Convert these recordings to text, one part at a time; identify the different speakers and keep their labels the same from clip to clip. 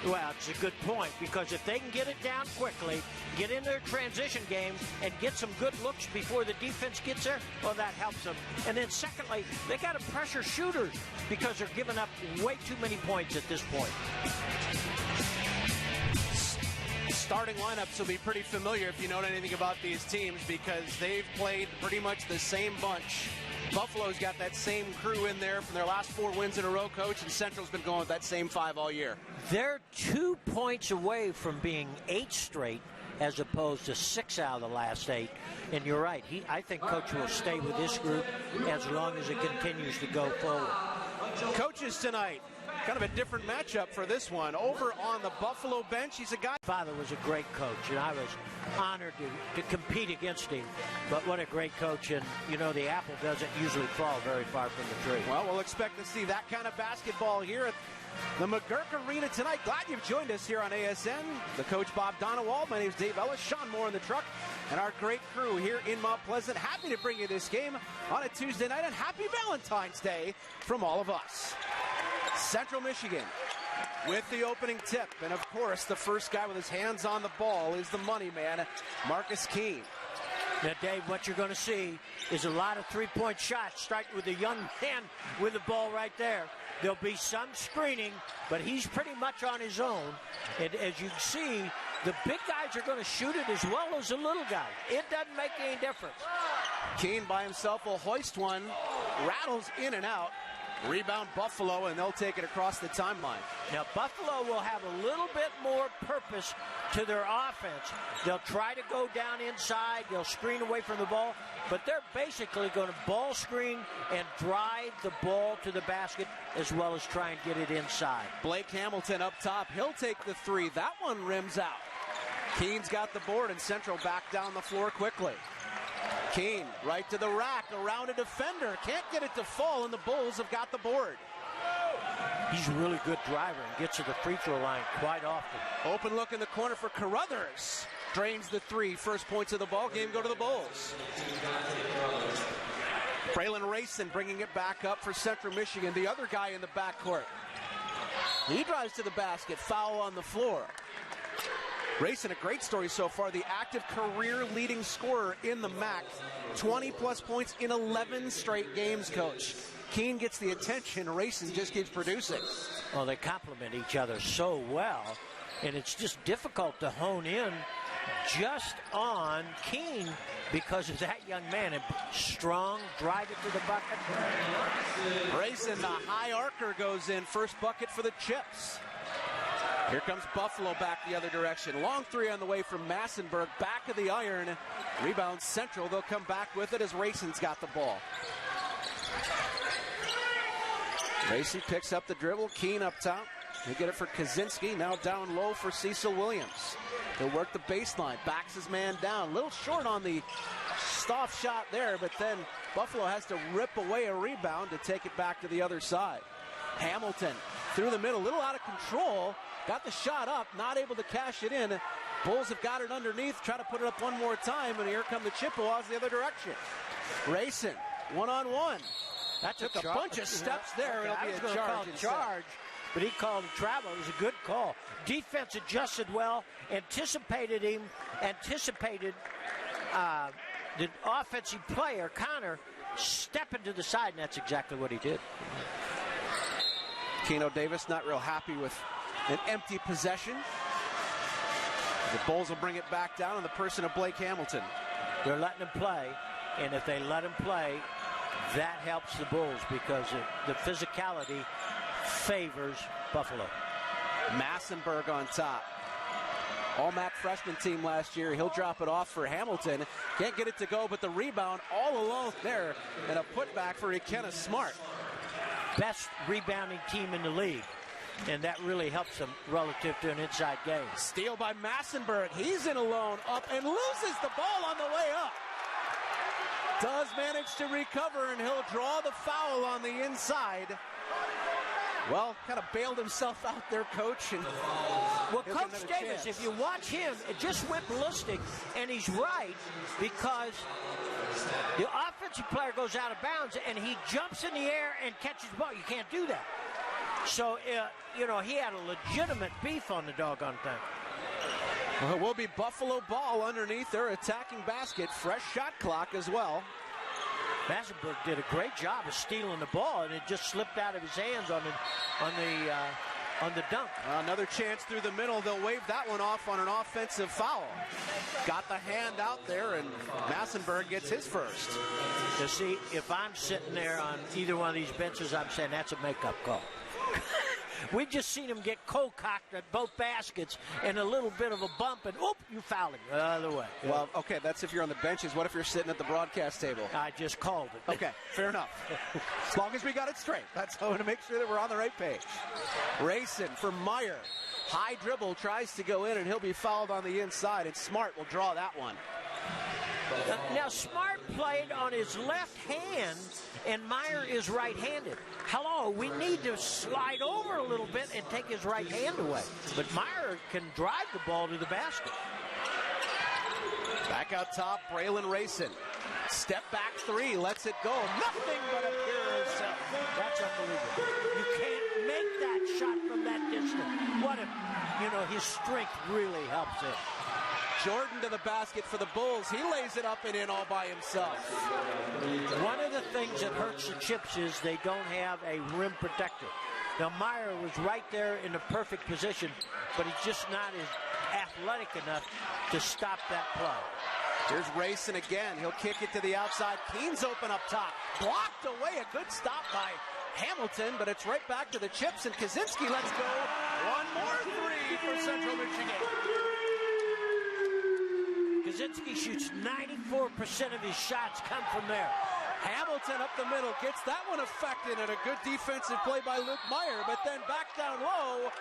Speaker 1: Well, it's a good point, because if they can get it down quickly, get in their transition game, and get some good looks before the defense gets there, well, that helps them. And then secondly, they got to pressure shooters because they're giving up way too many points at this point.
Speaker 2: Starting lineups will be pretty familiar if you know anything about these teams, because they've played pretty much the same bunch. Buffalo's got that same crew in there from their last 4 wins in a row, Coach, and Central's been going with that same 5 all year.
Speaker 1: They're 2 points away from being 8 straight as opposed to 6 out of the last 8. And you're right. I think Coach will stay with this group as long as it continues to go forward.
Speaker 2: Coaches tonight, kind of a different matchup for this one. Over on the Buffalo bench, he's a guy.
Speaker 1: Father was a great coach, and I was honored to compete against him. But what a great coach, and you know the apple doesn't usually fall very far from the tree.
Speaker 2: Well, we'll expect to see that kind of basketball here at the McGurk Arena tonight. Glad you've joined us here on ASN. The coach Bob Donewald, my name is Dave Ellis, Sean Moore in the truck, and our great crew here in Mount Pleasant. Happy to bring you this game on a Tuesday night, and happy Valentine's Day from all of us. Central Michigan with the opening tip, and of course the first guy with his hands on the ball is the money man, Marcus Keene.
Speaker 1: Now, Dave, what you're going to see is a lot of three-point shots, starting with a young man with the ball right there. There'll be some screening, but he's pretty much on his own. And as you can see, the big guys are going to shoot it as well as the little guys. It doesn't make any difference.
Speaker 2: Keene by himself will hoist one, rattles in and out. Rebound Buffalo, and they'll take it across the timeline.
Speaker 1: Now, Buffalo will have a little bit more purpose to their offense. They'll try to go down inside. They'll screen away from the ball. But they're basically going to ball screen and drive the ball to the basket as well as try and get it inside.
Speaker 2: Blake Hamilton up top. He'll take the three. That one rims out. Keene's got the board, and Central back down the floor quickly. Keene right to the rack, around a defender. Can't get it to fall, and the Bulls have got the board.
Speaker 1: He's a really good driver and gets to the free throw line quite often.
Speaker 2: Open look in the corner for Carruthers. Drains the three. First points of the ball game go to the Bulls. Braylon Rayson bringing it back up for Central Michigan, the other guy in the backcourt. He drives to the basket. Foul on the floor. Rayson, a great story so far. The active career leading scorer in the MAC. 20-plus points in 11 straight games, Coach. Keene gets the attention. Rayson just keeps producing.
Speaker 1: Well, they complement each other so well, and it's just difficult to hone in just on Keene because of that young man. And strong, drive it to the bucket.
Speaker 2: Rayson, the high arcer goes in. First bucket for the Chips. Here comes Buffalo back the other direction. Long three on the way from Massenberg. Back of the iron. Rebound Central. They'll come back with it as Rayson's got the ball. Rayson picks up the dribble. Keene up top. They get it for Kaczynski. Now down low for Cecil Williams. He'll work the baseline. Backs his man down. A little short on the Stoff shot there, but then Buffalo has to rip away a rebound to take it back to the other side. Hamilton through the middle. A little out of control. Got the shot up, not able to cash it in. Bulls have got it underneath, try to put it up one more time, and here come the Chippewas the other direction. Rayson, one-on-one.
Speaker 1: That's
Speaker 2: took a bunch of steps there.
Speaker 1: Okay,
Speaker 2: It'll be a charge,
Speaker 1: but he called him travel. It was a good call. Defense adjusted well, anticipated him, anticipated the offensive player, Connor, stepping to the side, and that's exactly what he did.
Speaker 2: Keno Davis not real happy with an empty possession. The Bulls will bring it back down in the person of Blake Hamilton.
Speaker 1: They're letting him play, and if they let him play, that helps the Bulls because the physicality favors Buffalo.
Speaker 2: Massenberg on top. All-MAC freshman team last year. He'll drop it off for Hamilton. Can't get it to go, but the rebound all alone there, and a putback for Ikenna Smart.
Speaker 1: Best rebounding team in the league. And that really helps them relative to an inside game.
Speaker 2: Steal by Massenberg. He's in alone, up, and loses the ball on the way up. Does manage to recover, and he'll draw the foul on the inside. Well, kind of bailed himself out there, Coach. And
Speaker 1: well, Coach Davis, if you watch him, it just went ballistic, and he's right because the offensive player goes out of bounds, and he jumps in the air and catches the ball. You can't do that. So, you know, he had a legitimate beef on the doggone thing.
Speaker 2: Well, it will be Buffalo ball underneath their attacking basket. Fresh shot clock as well.
Speaker 1: Massenburg did a great job of stealing the ball, and it just slipped out of his hands on the dunk.
Speaker 2: Another chance through the middle. They'll wave that one off on an offensive foul. Got the hand out there, and Massenburg gets his first.
Speaker 1: You see, if I'm sitting there on either one of these benches, I'm saying that's a makeup call. We've just seen him get cold-cocked at both baskets and a little bit of a bump, and whoop, you fouled him the other way.
Speaker 2: Well, okay, that's if you're on the benches. What if you're sitting at the broadcast table?
Speaker 1: I just called it.
Speaker 2: Okay, fair enough. As long as we got it straight. That's how to make sure that we're on the right page. Racing for Meyer. High dribble, tries to go in, and he'll be fouled on the inside, and Smart will draw that one.
Speaker 1: Now, Smart played on his left hand, and Meyer is right-handed. Hello, we need to slide over a little bit and take his right hand away. But Meyer can drive the ball to the basket.
Speaker 2: Back out top, Braylon Racing. Step back three, lets it go. Nothing but a pure self.
Speaker 1: That's unbelievable. You can't make that shot from that distance. What if, you know, his strength really helps him.
Speaker 2: Jordan to the basket for the Bulls. He lays it up and in all by himself.
Speaker 1: One of the things that hurts the Chips is they don't have a rim protector. Now, Meyer was right there in the perfect position, but he's just not as athletic enough to stop that play.
Speaker 2: Here's Racing again. He'll kick it to the outside. Keene's open up top. Blocked away. A good stop by Hamilton, but it's right back to the Chips, and Kaczynski lets go. One more three for Central Michigan.
Speaker 1: Kaczynski shoots 94% of his shots come from there.
Speaker 2: Hamilton up the middle, gets that one affected, and a good defensive play by Luke Meyer, but then back down low.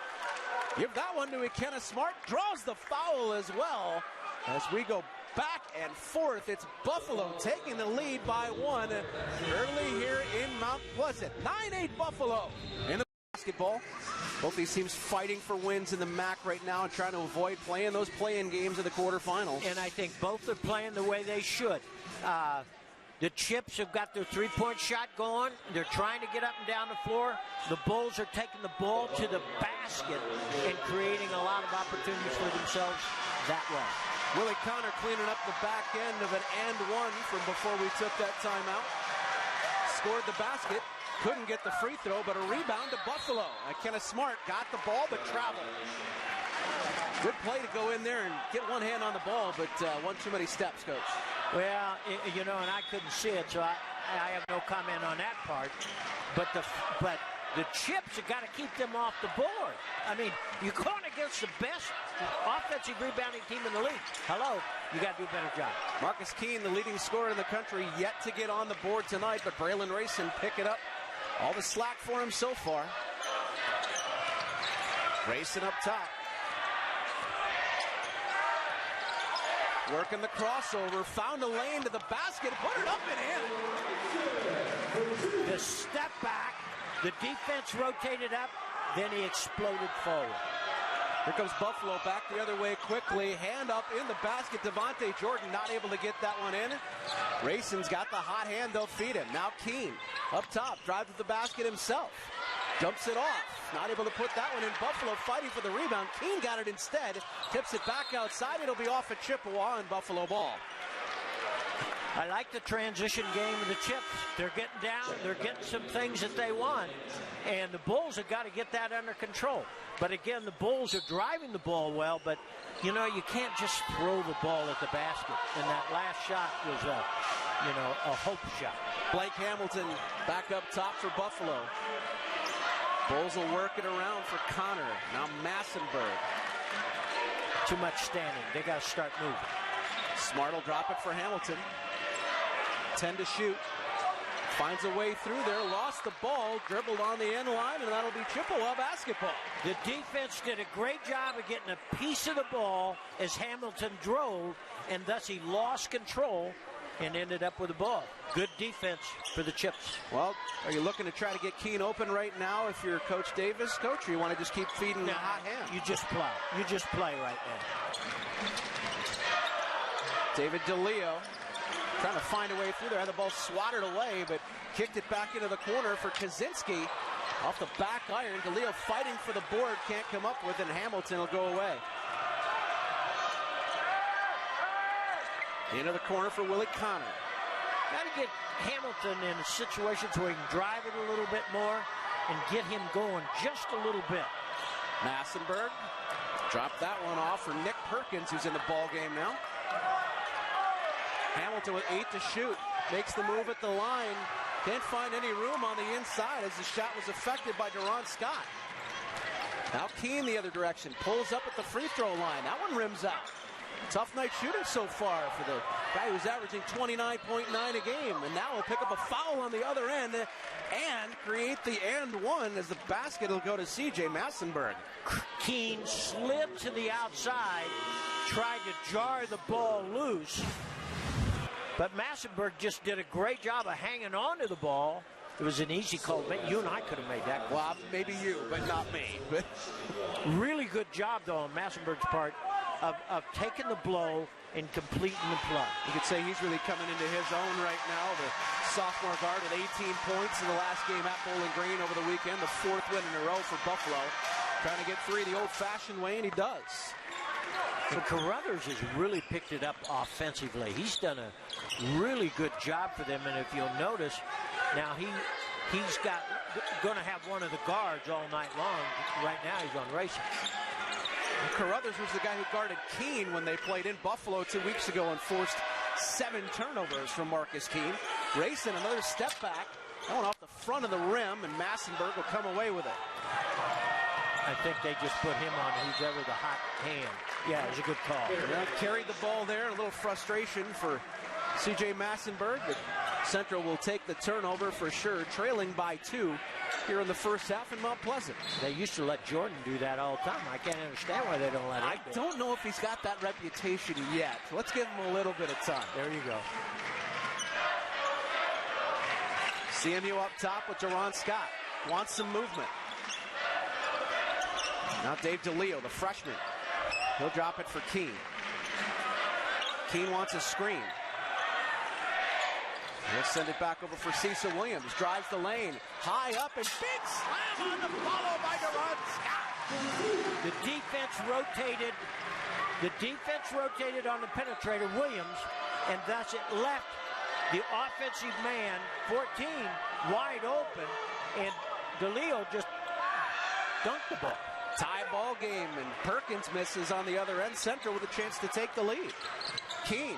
Speaker 2: Give that one to Ikenna Smart, draws the foul as well. As we go back and forth, it's Buffalo taking the lead by one early here in Mount Pleasant. 9-8 Buffalo in the basketball. Both these teams fighting for wins in the MAC right now and trying to avoid playing those play-in games in the quarterfinals.
Speaker 1: And I think both are playing the way they should. The Chips have got their three-point shot going. They're trying to get up and down the floor. The Bulls are taking the ball to the basket and creating a lot of opportunities for themselves that way.
Speaker 2: Willie Connor cleaning up the back end of an and one from before we took that timeout. Scored the basket. Couldn't get the free throw, but a rebound to Buffalo. Ikenna Smart got the ball, but traveled. Good play to go in there and get one hand on the ball, but one too many steps, Coach.
Speaker 1: Well, you know, and I couldn't see it, so I have no comment on that part. But the Chips have got to keep them off the board. I mean, you're going against the best offensive rebounding team in the league. Hello, you got to do a better job.
Speaker 2: Marcus Keene, the leading scorer in the country, yet to get on the board tonight, but Braylon Racing pick it up. All the slack for him so far. Racing up top. Working the crossover, found a lane to the basket, put it up and in.
Speaker 1: The step back, the defense rotated up, then he exploded forward.
Speaker 2: Here comes Buffalo back the other way quickly. Hand up in the basket. Devontae Jordan not able to get that one in. Racing's got the hot hand. They'll feed him. Now Keene up top. Drives to the basket himself. Dumps it off. Not able to put that one in. Buffalo fighting for the rebound. Keene got it instead. Tips it back outside. It'll be off at Chippewa and Buffalo ball.
Speaker 1: I like the transition game of the Chips. They're getting down. They're getting some things that they want. And the Bulls have got to get that under control. But again, the Bulls are driving the ball well, but, you know, you can't just throw the ball at the basket. And that last shot was a hope shot.
Speaker 2: Blake Hamilton back up top for Buffalo. Bulls will work it around for Connor. Now Massenburg.
Speaker 1: Too much standing. They got to start moving.
Speaker 2: Smart will drop it for Hamilton. 10 to shoot. Finds a way through there, lost the ball, dribbled on the end line, and that'll be Chippewa basketball.
Speaker 1: The defense did a great job of getting a piece of the ball as Hamilton drove, and thus he lost control and ended up with the ball. Good defense for the Chips.
Speaker 2: Well, are you looking to try to get Keene open right now if you're Coach Davis, Coach, or you want to just keep feeding the hot hand?
Speaker 1: You just play. You just play right now.
Speaker 2: David DeLeo trying to find a way through there. Had the ball swatted away, but kicked it back into the corner for Kaczynski. Off the back iron, DeLeo fighting for the board, can't come up with it, and Hamilton will go away. Into the corner for Willie Connor.
Speaker 1: Got to get Hamilton in situations where he can drive it a little bit more and get him going just a little bit.
Speaker 2: Massenberg dropped that one off for Nick Perkins, who's in the ball game now. Hamilton with 8 to shoot. Makes the move at the line. Can't find any room on the inside as the shot was affected by Deron Scott. Now Keene the other direction. Pulls up at the free throw line. That one rims out. Tough night shooting so far for the guy who's averaging 29.9 a game. And now he'll pick up a foul on the other end and create the and one as the basket will go to C.J. Massenberg.
Speaker 1: Keene slid to the outside, tried to jar the ball loose. But Massenberg just did a great job of hanging on to the ball. It was an easy call. You and I could have made that.
Speaker 2: Well, maybe you, but not me.
Speaker 1: Really good job, though, on Massenberg's part of taking the blow and completing the play.
Speaker 2: You could say he's really coming into his own right now. The sophomore guard with 18 points in the last game at Bowling Green over the weekend. The 4th win in a row for Buffalo. Trying to get free the old-fashioned way, and he does.
Speaker 1: So Carruthers has really picked it up offensively. He's done a really good job for them, and if you'll notice, now he's going to have one of the guards all night long. Right now he's on Racing.
Speaker 2: Carruthers was the guy who guarded Keene when they played in Buffalo 2 weeks ago and forced 7 turnovers from Marcus Keene. Racing another step back, going off the front of the rim, and Massenberg will come away with it.
Speaker 1: I think they just put him on who's ever the hot hand. Yeah, it was a good call.
Speaker 2: Well, carried the ball there, a little frustration for C.J. Massenberg. But Central will take the turnover for sure, trailing by 2 here in the first half in Mount Pleasant.
Speaker 1: They used to let Jordan do that all the time. I can't understand why they don't let him.
Speaker 2: I don't know if he's got that reputation yet. Let's give him a little bit of time.
Speaker 1: There you go.
Speaker 2: CMU up top with Deron Scott. Wants some movement. Now Dave DeLeo, the freshman. He'll drop it for Keene. Keene wants a screen. He'll send it back over for Cecil Williams. Drives the lane. High up and big slam on the follow by Deron Scott.
Speaker 1: The defense rotated on the penetrator, Williams, and thus it left the offensive man, 14, wide open, and DeLeo just dunked the ball.
Speaker 2: Tie ball game, and Perkins misses on the other end. Central with a chance to take the lead. Keene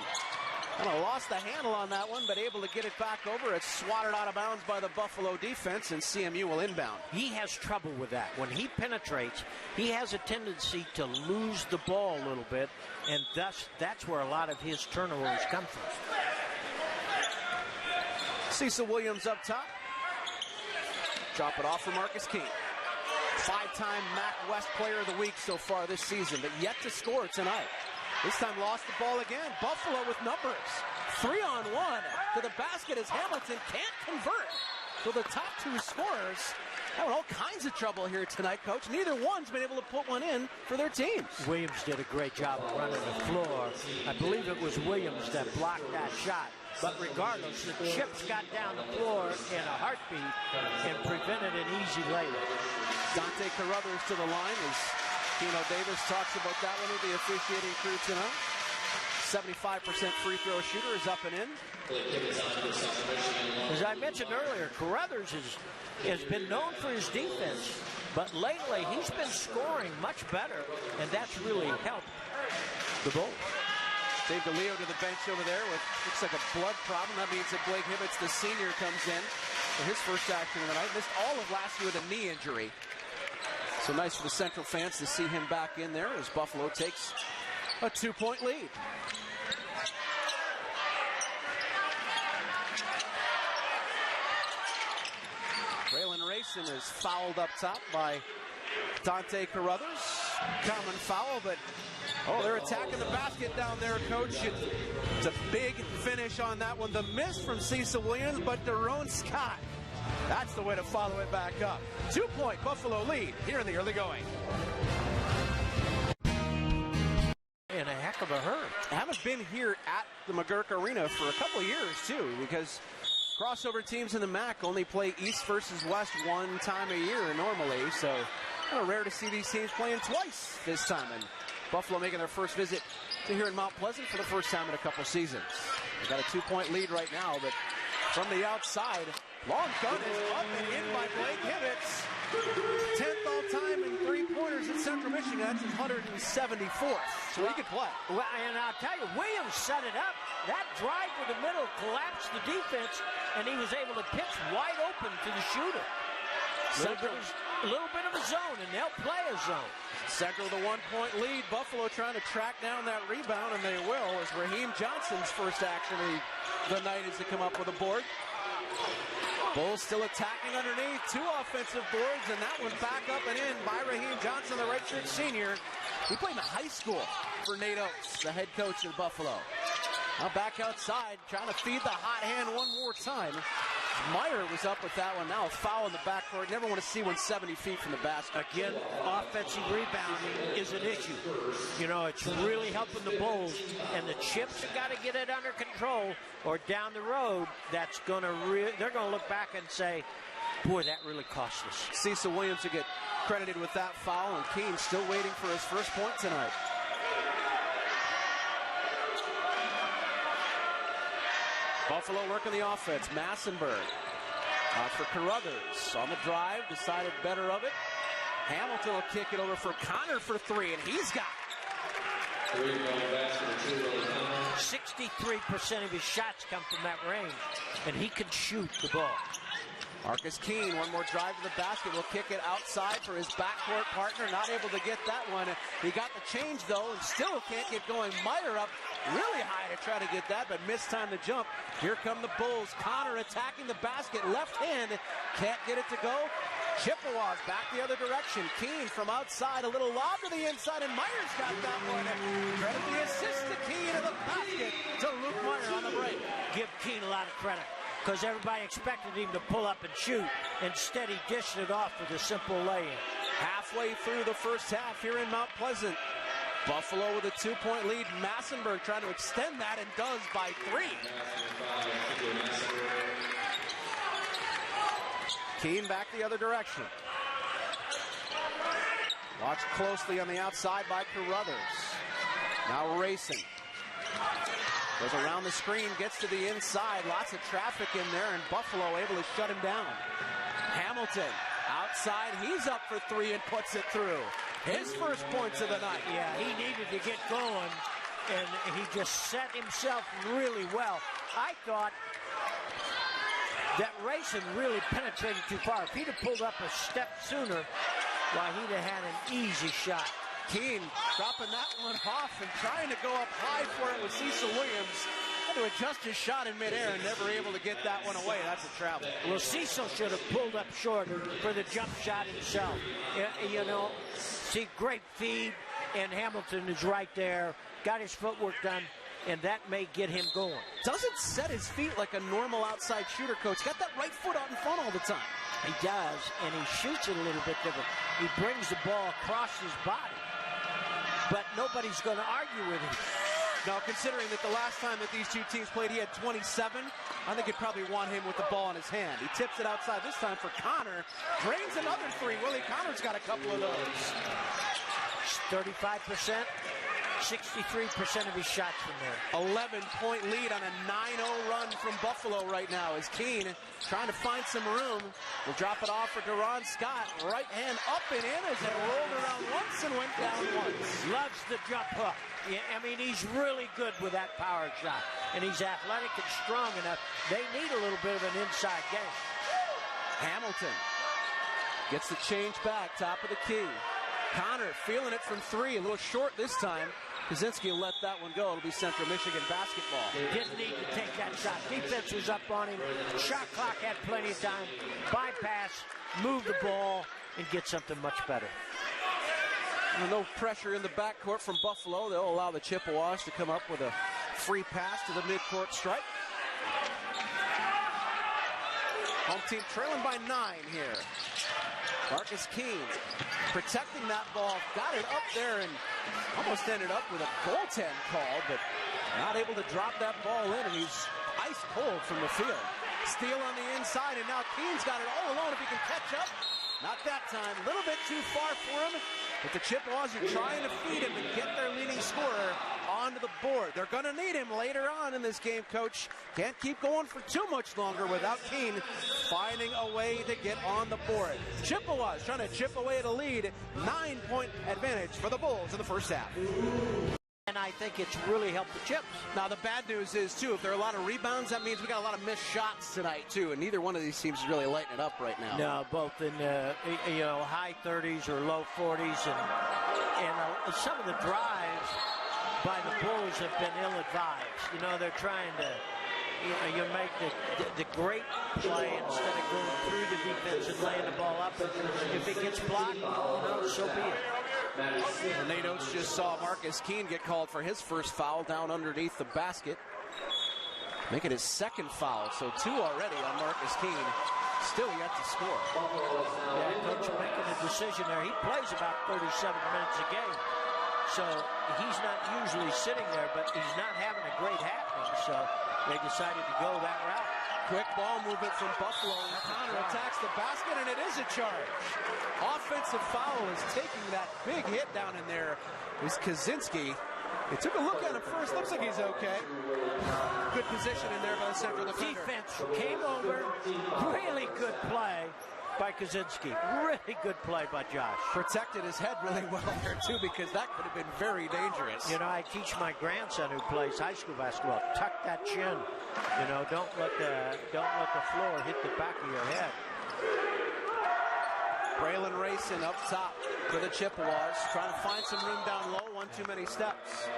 Speaker 2: kind of lost the handle on that one, but able to get it back over. It's swatted out of bounds by the Buffalo defense, and CMU will inbound.
Speaker 1: He has trouble with that. When he penetrates, he has a tendency to lose the ball a little bit, and thus that's where a lot of his turnovers come from.
Speaker 2: Cecil Williams up top. Drop it off for Marcus Keene. 5-time MAC West Player of the Week so far this season, but yet to score tonight. This time lost the ball again. Buffalo with numbers. 3-on-1 to the basket as Hamilton can't convert. So the top 2 scorers having all kinds of trouble here tonight, Coach. Neither one's been able to put one in for their teams.
Speaker 1: Williams did a great job of running the floor. I believe it was Williams that blocked that shot. But regardless, the chips got down the floor in a heartbeat and prevented an easy layup.
Speaker 2: Dante Carruthers to the line as Keno Davis talks about that one with the officiating crew tonight. 75% free throw shooter is up and in.
Speaker 1: As I mentioned earlier, Carruthers has been known for his defense, but lately he's been scoring much better, and that's really helped the Bulls.
Speaker 2: Dave DeLeo to the bench over there with looks like a blood problem. That means that Blake Hibbets, the senior, comes in for his first action of the night. Missed all of last year with a knee injury. So nice for the Central fans to see him back in there as Buffalo takes a 2-point lead. Braylon Rayson is fouled up top by Dante Carruthers. Common foul, but they're attacking the basket down there, Coach. It's a big finish on that one. The miss from Cecil Williams, but Deron Scott. That's the way to follow it back up. 2-point Buffalo lead here in the early going.
Speaker 1: In a heck of a hurry.
Speaker 2: I haven't been here at the McGurk Arena for a couple of years, too, because, of crossover teams in the MAC only play East versus West one time a year normally, so kind of rare to see these teams playing twice this time. And Buffalo making their first visit to here in Mount Pleasant for the first time in a couple seasons. They've got a 2-point lead right now, but from the outside, long gun is up and in by Blake Hibbets. 10th all-time in three-pointers at Central Michigan. That's his 174th, so he could play.
Speaker 1: Well, and I'll tell you, Williams set it up. That drive to the middle collapsed the defense, and he was able to pitch wide open to the shooter. A little bit of a zone, and they'll play a zone.
Speaker 2: Central with a 1-point lead. Buffalo trying to track down that rebound, and they will, as Raheem Johnson's first action of the night is to come up with a board. Bulls still attacking underneath. 2 offensive boards, and that one back up and in by Raheem Johnson, the redshirt senior. He played in high school for Nate Oates, the head coach of Buffalo. Now back outside, trying to feed the hot hand one more time. Meyer was up with that one. Now a foul in the backcourt. Never want to see one 70 feet from the basket.
Speaker 1: Again, offensive rebounding is an issue. You know, it's really helping the Bulls, and the Chips have got to get it under control, or down the road, that's going to they're going to look back and say, boy, that really cost us.
Speaker 2: Cecil Williams to get credited with that foul, and Keene still waiting for his first point tonight. Buffalo working the offense. Massenberg for Carruthers on the drive, decided better of it. Hamilton will kick it over for Connor for 3, and he's got it.
Speaker 1: 63% of his shots come from that range, and he can shoot the ball.
Speaker 2: Marcus Keene, one more drive to the basket, will kick it outside for his backcourt partner. Not able to get that one. He got the change, though, and still can't get going. Meyer up really high to try to get that, but missed time to jump. Here come the Bulls. Connor attacking the basket. Left hand, can't get it to go. Chippewas back the other direction. Keene from outside, a little lob to the inside, and Meyer's got that one. Credit the assist to Keene in the basket to Luke Meyer on the break.
Speaker 1: Give Keene a lot of credit, because everybody expected him to pull up and shoot. Instead, he dished it off with a simple lay-in.
Speaker 2: Halfway through the first half here in Mount Pleasant. Buffalo with a 2-point lead. Massenberg trying to extend that, and does by 3. Keene back the other direction. Watch closely on the outside by Carruthers. Now racing. Goes around the screen, gets to the inside. Lots of traffic in there, and Buffalo able to shut him down. Hamilton outside. He's up for 3 and puts it through. His first points of the night.
Speaker 1: Yeah, he needed to get going, and he just set himself really well. I thought that Rayson really penetrated too far. If he'd have pulled up a step sooner, why, he'd have had an easy shot.
Speaker 2: Keene dropping that one off and trying to go up high for it with Cecil Williams. Had to adjust his shot in midair and never able to get that one away. That's a travel.
Speaker 1: Well, Cecil should have pulled up short for the jump shot himself. You know, see, great feed, and Hamilton is right there. Got his footwork done, and that may get him going.
Speaker 2: Doesn't set his feet like a normal outside shooter, coach. Got that right foot out in front all the time.
Speaker 1: He does, and he shoots it a little bit different. He brings the ball across his body, but nobody's going to argue with him.
Speaker 2: Now, considering that the last time that these two teams played, he had 27, I think he'd probably want him with the ball in his hand. He tips it outside this time for Connor. Drains another 3. Willie Connor's got a couple of those.
Speaker 1: 35%. 63% of his shots from there.
Speaker 2: 11-point lead on a 9-0 run from Buffalo right now as Keene trying to find some room. Will drop it off for Deron Scott. Right hand up and in as it rolled around once and went down once.
Speaker 1: Loves the jump hook. Yeah, I mean, he's really good with that power shot. And he's athletic and strong enough. They need a little bit of an inside game.
Speaker 2: Hamilton gets the change back, top of the key. Connor feeling it from 3, a little short this time. Kaczynski will let that one go. It'll be Central Michigan basketball.
Speaker 1: Didn't need to take that shot. Defense was up on him. Shot clock had plenty of time. Bypass, move the ball, and get something much better.
Speaker 2: No pressure in the backcourt from Buffalo. They'll allow the Chippewas to come up with a free pass to the midcourt stripe. Home team trailing by 9 here. Marcus Keene protecting that ball. Got it up there and almost ended up with a goaltend call, but not able to drop that ball in, and he's ice cold from the field. Steal on the inside, and now Keene's got it all alone if he can catch up. Not that time. A little bit too far for him. But the Chippewas are trying to feed him and get their leading scorer onto the board. They're going to need him later on in this game, Coach. Can't keep going for too much longer without Keene finding a way to get on the board. Chippewas trying to chip away at a lead. 9-point advantage for the Bulls in the first half.
Speaker 1: And I think it's really helped the Chips.
Speaker 2: Now, the bad news is, too, if there are a lot of rebounds, that means we got a lot of missed shots tonight, too. And neither one of these teams is really lighting it up right now.
Speaker 1: No, both in high 30s or low 40s. And some of the drives by the Bulls have been ill-advised. They're trying to, you make the great play instead of going through the defense and laying the ball up. If it gets blocked, so be it.
Speaker 2: And Nate Oates just saw Marcus Keene get called for his first foul down underneath the basket, making his second foul. So 2 already on Marcus Keene. Still yet to score.
Speaker 1: Yeah, Coach making a decision there. He plays about 37 minutes a game. So he's not usually sitting there, but he's not having a great happening. So they decided to go that route.
Speaker 2: Quick ball movement from Buffalo. Connor attacks the basket, and it is a charge. Offensive foul is taking that big hit down in there. Is Kaczynski. They took a look at him first. Looks like he's okay. Good position in there by the central defender.
Speaker 1: Defense came over. Really good play by Kaczynski. Really good play by Josh.
Speaker 2: Protected his head really well there, too, because that could have been very dangerous.
Speaker 1: I teach my grandson who plays high school basketball. Tuck that chin. Don't let the floor hit the back of your head.
Speaker 2: Braylon Rayson up top for the Chippewas, trying to find some room down low. One too many steps.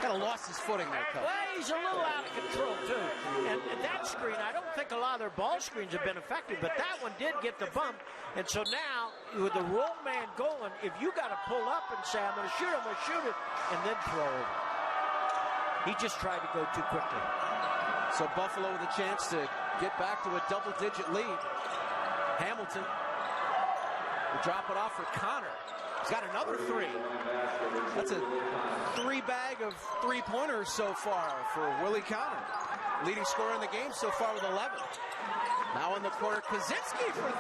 Speaker 2: Kind of lost his footing there, Coach.
Speaker 1: Well, he's a little out of control, too. And that screen, I don't think a lot of their ball screens have been effective, but that one did get the bump. And so now, with the roll man going, if you got to pull up and say, I'm going to shoot it, and then throw it. He just tried to go too quickly.
Speaker 2: So Buffalo with a chance to get back to a double-digit lead. Hamilton will drop it off for Connor. He's got another 3. That's a 3-bag of 3-pointers so far for Willie Connor. Leading scorer in the game so far with 11. Now in the corner, Kaczynski for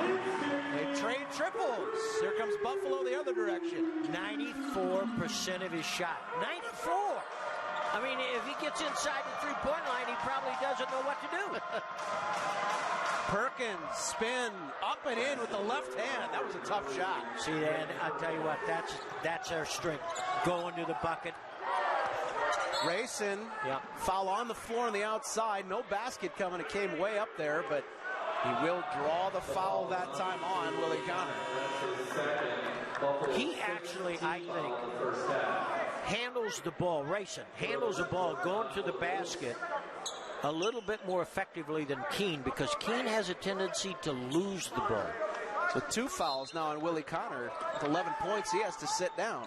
Speaker 2: 3. They trade triples. Here comes Buffalo the other direction.
Speaker 1: 94% of his shot. 94! I mean, if he gets inside the 3-point line, he probably doesn't know what to do.
Speaker 2: Perkins, spin, up and in with the left hand. That was a tough shot.
Speaker 1: See, and I'll tell you what, that's our strength. Going to the bucket.
Speaker 2: Rayson, foul on the floor on the outside. No basket coming. It came way up there, but he will draw the foul that time on Willie Connor.
Speaker 1: He actually, I think, handles the ball. Rayson handles the ball going to the basket a little bit more effectively than Keene, because Keene has a tendency to lose the ball.
Speaker 2: So 2 fouls now on Willie Connor. With 11 points, he has to sit down.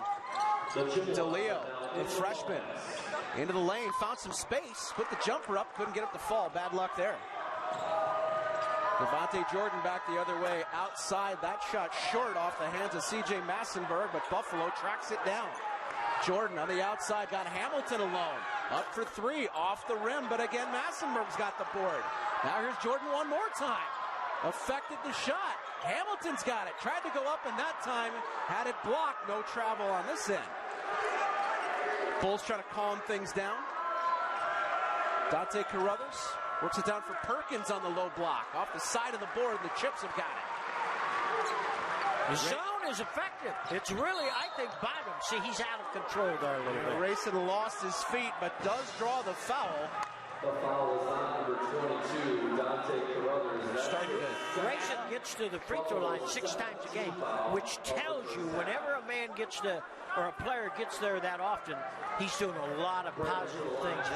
Speaker 2: DeLeo, the freshman, into the lane, found some space, put the jumper up, couldn't get up the fall. Bad luck there. Devontae Jordan back the other way outside. That shot short off the hands of C.J. Massenberg, but Buffalo tracks it down. Jordan on the outside got Hamilton alone. Up for 3, off the rim, but again, Massenberg's got the board. Now here's Jordan one more time. Affected the shot. Hamilton's got it. Tried to go up, and that time had it blocked. No travel on this end. Bulls trying to calm things down. Dante Carruthers works it down for Perkins on the low block. Off the side of the board, the Chips have got it.
Speaker 1: The zone is effective. It's really, I think, bottom. See, he's out of control there a little bit.
Speaker 2: Rayson lost his feet, but does draw the foul.
Speaker 3: The foul is on number 22, Dante Carruthers.
Speaker 1: Rayson gets to the free throw line 6 times a game, which tells you whenever a man gets to, or a player gets there that often, he's doing a lot of positive things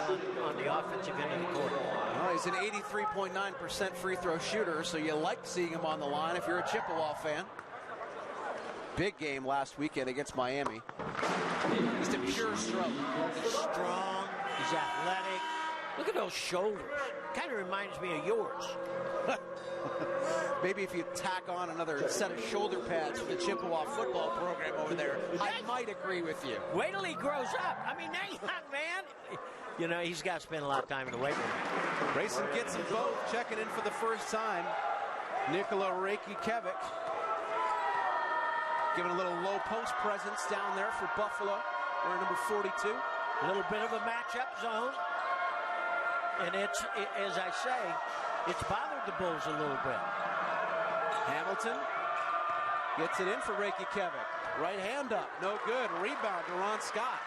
Speaker 1: on the offensive end of the court.
Speaker 2: Well, he's an 83.9% free throw shooter, so you like seeing him on the line if you're a Chippewa fan. Big game last weekend against Miami. He's a pure stroke.
Speaker 1: He's strong. He's athletic. Look at those shoulders. Kind of reminds me of yours.
Speaker 2: Maybe if you tack on another set of shoulder pads for the Chippewa football program over there, I might agree with you.
Speaker 1: Wait till he grows up. I mean, that young man, you know, he's got to spend a lot of time in the weight room.
Speaker 2: Grayson gets them both, checking in for the first time. Nikola Reiki-Kevik giving a little low post presence down there for Buffalo. Wearing number 42.
Speaker 1: A little bit of a matchup zone. And it's, as I say, it's bothered the Bulls a little bit.
Speaker 2: Hamilton gets it in for Reiki-Kevik. Right hand up, no good. Rebound to Ron Scott.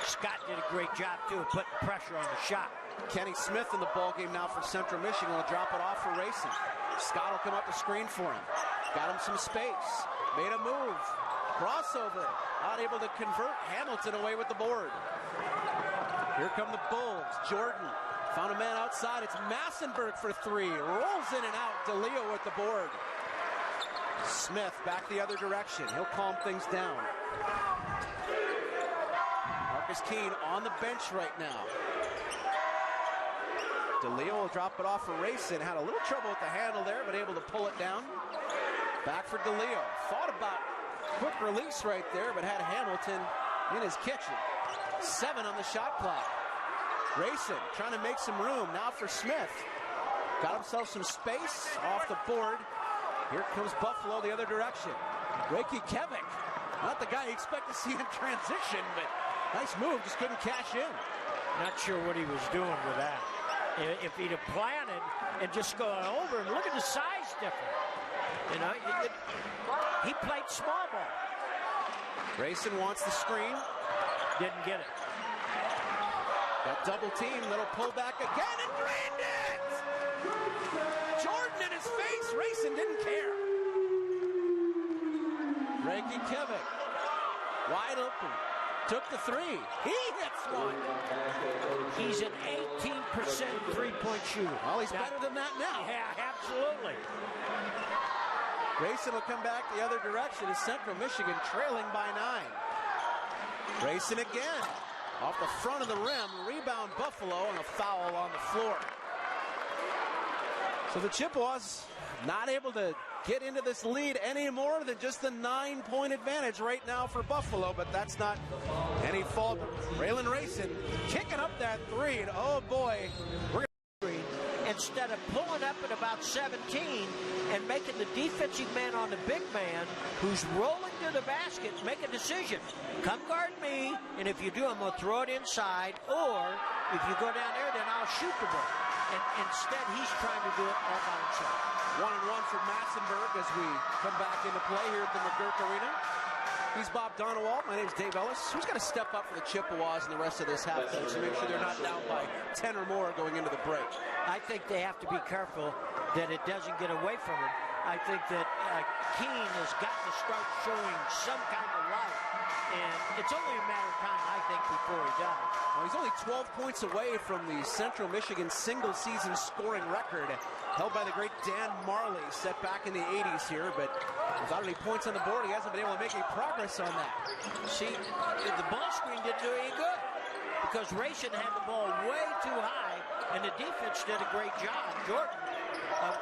Speaker 1: Scott did a great job, too, of putting pressure on the shot.
Speaker 2: Kenny Smith in the ball game now for Central Michigan. Will drop it off for Racing. Scott will come up the screen for him. Got him some space. Made a move. Crossover. Not able to convert. Hamilton away with the board. Here come the Bulls. Jordan found a man outside. It's Massenberg for three. Rolls in and out. DeLeo with the board. Smith back the other direction. He'll calm things down. Marcus Keene on the bench right now. DeLeo will drop it off for Racing. Had a little trouble with the handle there, but able to pull it down. Back for DeLeo. Thought about quick release right there, but had Hamilton in his kitchen. 7 on the shot clock. Racing trying to make some room. Now for Smith. Got himself some space off the board. Here comes Buffalo the other direction. Reiki-Kevik. Not the guy you expect to see in transition, but nice move. Just couldn't cash in.
Speaker 1: Not sure what he was doing with that. If he'd have planted and just gone over, and look at the size difference. You know, he played small ball.
Speaker 2: Grayson wants the screen.
Speaker 1: Didn't get it.
Speaker 2: Got double team, little pullback again, and drained it! Jordan in his face. Racing didn't care. Reiki-Kevik. Wide open. Took the three. He hits one.
Speaker 1: He's an 18% three-point shooter.
Speaker 2: Well, he's better than that now.
Speaker 1: Yeah, absolutely.
Speaker 2: Grayson will come back the other direction as Central Michigan trailing by 9. Grayson again. Off the front of the rim. Rebound Buffalo and a foul on the floor. So the Chippewas not able to get into this lead any more than just the 9-point advantage right now for Buffalo, but that's not any fault. Braylon Racing kicking up that three, and oh boy, we're
Speaker 1: instead of pulling up at about 17 and making the defensive man on the big man who's rolling to the basket, make a decision. Come guard me, and if you do, I'm going to throw it inside, or if you go down there, then I'll shoot the ball. And instead, he's trying to do it all by himself.
Speaker 2: 1-and-1 for Massenberg as we come back into play here at the McGurk Arena. He's Bob Donewald. My name's Dave Ellis. Who's going to step up for the Chippewas in the rest of this half to make sure they're not down by 10 or more going into the break?
Speaker 1: I think they have to be careful that it doesn't get away from him. I think that Keene has got to start showing some kind of life. And it's only a matter of time, I think, before he does.
Speaker 2: Well, he's only 12 points away from the Central Michigan single-season scoring record held by the great Dan Marley, set back in the 80s here, but without any points on the board, he hasn't been able to make any progress on that.
Speaker 1: See, the ball screen didn't do any good because Racing had the ball way too high, and the defense did a great job, Jordan, of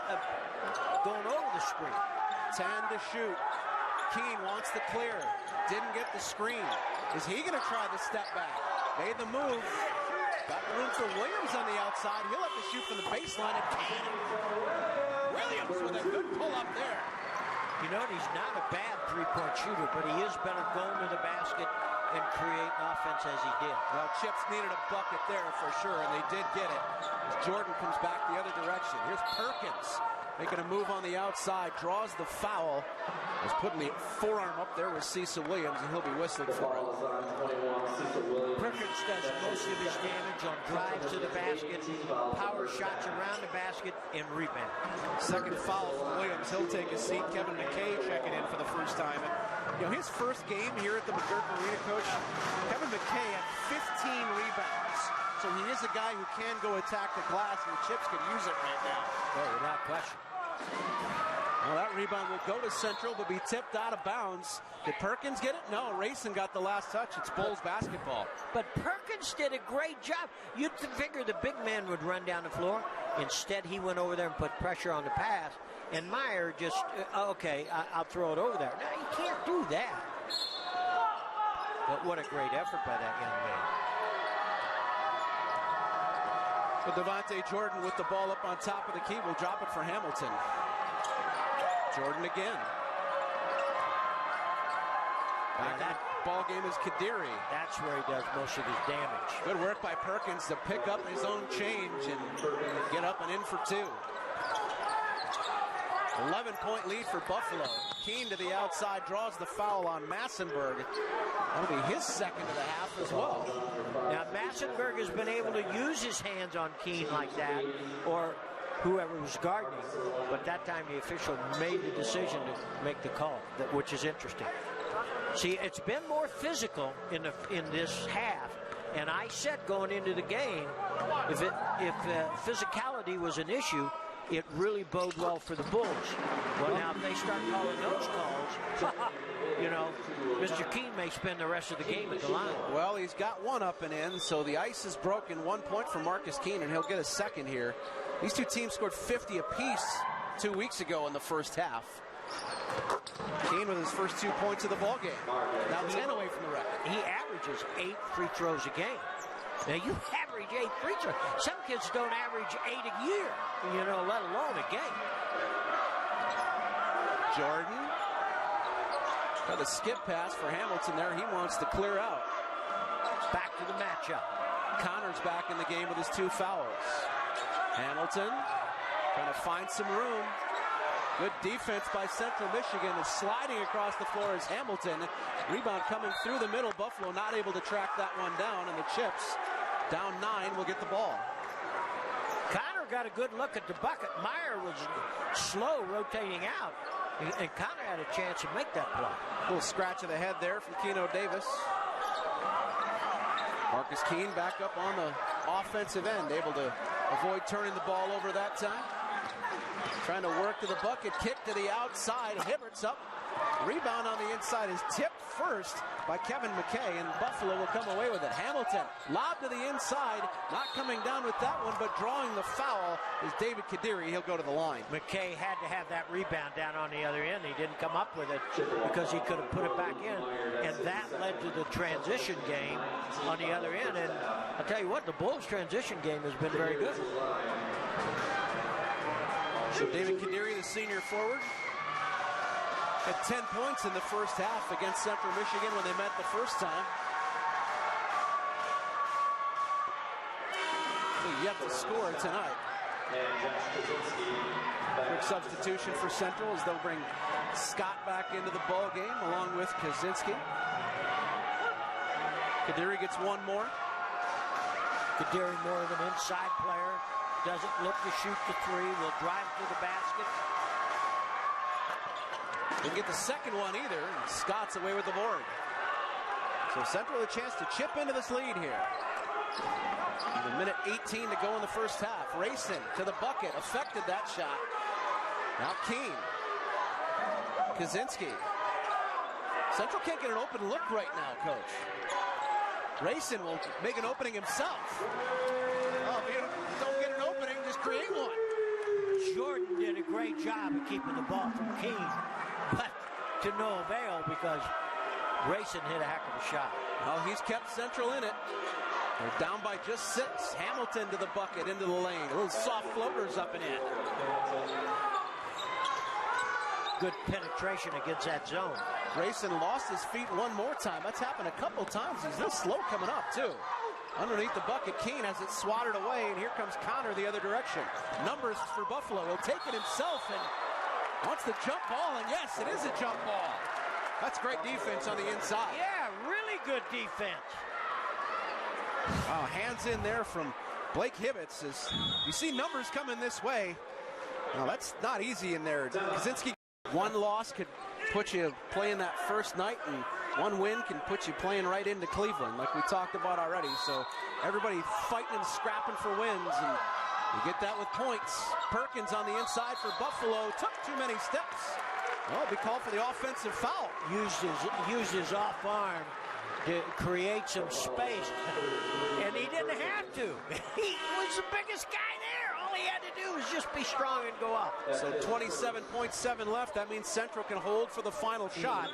Speaker 1: going over the screen.
Speaker 2: 10 to shoot. Keene wants the clear. Didn't get the screen. Is he going to try the step back? Made the move. Got the room for Williams on the outside. He'll have to shoot from the baseline and can. Williams with a good pull up there.
Speaker 1: You know, he's not a bad three-point shooter, but he is better going to the basket and creating offense as he did.
Speaker 2: Well, Chips needed a bucket there for sure, and they did get it. As Jordan comes back the other direction. Here's Perkins making a move on the outside, draws the foul. Was putting the forearm up there with Cecil Williams, and he'll be whistling for it.
Speaker 1: Perkins does most of his damage on drives to the basket, power shots around the basket, and rebound.
Speaker 2: Second foul for Williams. He'll take a seat. Kevin McKay checking in for the first time. You know, his first game here at the McGurk Arena, Coach, Kevin McKay had 15 rebounds. So he is a guy who can go attack the glass, and the Chips could use it right now.
Speaker 1: Oh, without question.
Speaker 2: Well, that rebound will go to Central, but be tipped out of bounds. Did Perkins get it? No, Racing got the last touch. It's Bulls basketball.
Speaker 1: But Perkins did a great job. You'd figure the big man would run down the floor. Instead, he went over there and put pressure on the pass. And Meyer just, okay, I'll throw it over there. No, you can't do that. But what a great effort by that young man.
Speaker 2: But Devontae Jordan with the ball up on top of the key will drop it for Hamilton. Jordan again. Back in the ball game is Kadiri.
Speaker 1: That's where he does most of his damage.
Speaker 2: Good work by Perkins to pick up his own change and get up and in for two. 11-point lead for Buffalo. Keene to the outside, draws the foul on Massenberg. That'll be his second of the half as well.
Speaker 1: Now, Massenberg has been able to use his hands on Keene like that, or whoever was guarding him. But that time the official made the decision to make the call, which is interesting. See, it's been more physical in this half, and I said going into the game, if physicality was an issue, it really bode well for the Bulls. Well, now if they start calling those calls, you know, Mr. Keene may spend the rest of the game at the line.
Speaker 2: Well, he's got one up and in, so the ice is broken. 1 point for Marcus Keene, and he'll get a second here. These two teams scored 50 apiece 2 weeks ago in the first half. Keene with his first 2 points of the ball game. Now 10 away from the record.
Speaker 1: He averages 8 free throws a game. Now you average 8 free throws. Some kids don't average 8 a year, you know, let alone a game.
Speaker 2: Jordan. Got a skip pass for Hamilton there. He wants to clear out.
Speaker 1: Back to the matchup.
Speaker 2: Connor's back in the game with his 2 fouls. Hamilton trying to find some room. Good defense by Central Michigan. Is sliding across the floor is Hamilton. Rebound coming through the middle. Buffalo not able to track that one down, and the Chips down 9 will get the ball.
Speaker 1: Connor got a good look at the bucket. Meyer was slow rotating out, and Connor had a chance to make that play.
Speaker 2: A little scratch of the head there from Keno Davis. Marcus Keene back up on the offensive end, able to avoid turning the ball over that time. Trying to work to the bucket, kick to the outside. Hibbert's up. Rebound on the inside is tipped first by Kevin McKay, and Buffalo will come away with it. Hamilton, lob to the inside, not coming down with that one, but drawing the foul is David Kadiri. He'll go to the line.
Speaker 1: McKay had to have that rebound down on the other end. He didn't come up with it because he could have put it back in, and that led to the transition game on the other end. And I'll tell you what, the Bulls' transition game has been very good.
Speaker 2: So David Kadiri, the senior forward, had 10 points in the first half against Central Michigan when they met the first time. So yet to score tonight. Quick substitution for Central as they'll bring Scott back into the ball game along with Kaczynski. Kadiri gets one more.
Speaker 1: Kadiri more of an inside player. Doesn't look to shoot the three. Will drive to the basket.
Speaker 2: Didn't get the second one either. And Scott's away with the board. So Central a chance to chip into this lead here. With a minute 18 to go in the first half. Racing to the bucket. Affected that shot. Now Keene. Kaczynski. Central can't get an open look right now, Coach. Racing will make an opening himself. Oh, if you don't get an opening, just create one.
Speaker 1: Jordan did a great job of keeping the ball from Keene, but to no avail because Grayson hit a heck of a shot.
Speaker 2: Well, he's kept Central in it. They're down by just 6. Hamilton to the bucket, into the lane. A little soft floaters up and in.
Speaker 1: Good penetration against that zone.
Speaker 2: Grayson lost his feet one more time. That's happened a couple times. He's a little slow coming up, too. Underneath the bucket, Keene has it swatted away, and here comes Connor the other direction. Numbers for Buffalo. He'll take it himself and wants the jump ball, and yes, it is a jump ball. That's great defense on the inside.
Speaker 1: Yeah, really good defense.
Speaker 2: Wow, hands in there from Blake Hibbets. As you see numbers coming this way. Now, that's not easy in there. Kaczynski, one loss could put you playing that first night, and one win can put you playing right into Cleveland, like we talked about already. So everybody fighting and scrapping for wins, and you get that with points. Perkins on the inside for Buffalo. Took too many steps. Well, it'll be called for the offensive foul.
Speaker 1: Used his off arm to create some space, and he didn't have to. He was the biggest guy there. All he had to do was just be strong and go up.
Speaker 2: So 27.7 left. That means Central can hold for the final shot.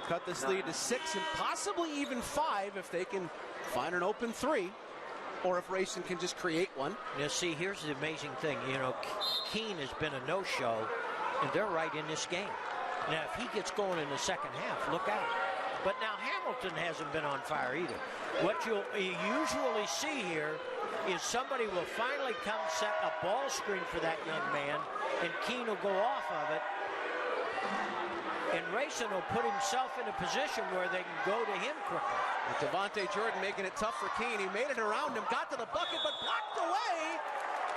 Speaker 2: Cut this lead to 6 and possibly even 5 if they can find an open 3. or if Rayson can just create one.
Speaker 1: Now, see, here's the amazing thing. You know, Keene has been a no-show, and they're right in this game. Now, if he gets going in the second half, look out. But now Hamilton hasn't been on fire either. What you usually see here is somebody will finally come set a ball screen for that young man, and Keene will go off of it. And Rayson will put himself in a position where they can go to him quickly.
Speaker 2: With Devontae Jordan making it tough for Keene. He made it around him, got to the bucket, but blocked away.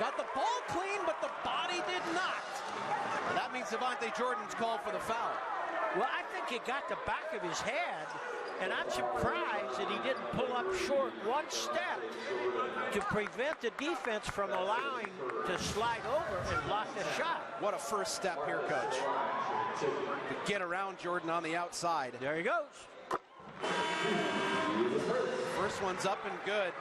Speaker 2: Got the ball clean, but the body did not. And that means Devontae Jordan's called for the foul.
Speaker 1: Well, I think he got the back of his head, and I'm surprised that he didn't pull up short one step to prevent the defense from allowing to slide over and block the shot.
Speaker 2: What a first step here, Coach. To get around Jordan on the outside.
Speaker 1: There he goes.
Speaker 2: First one's up and good.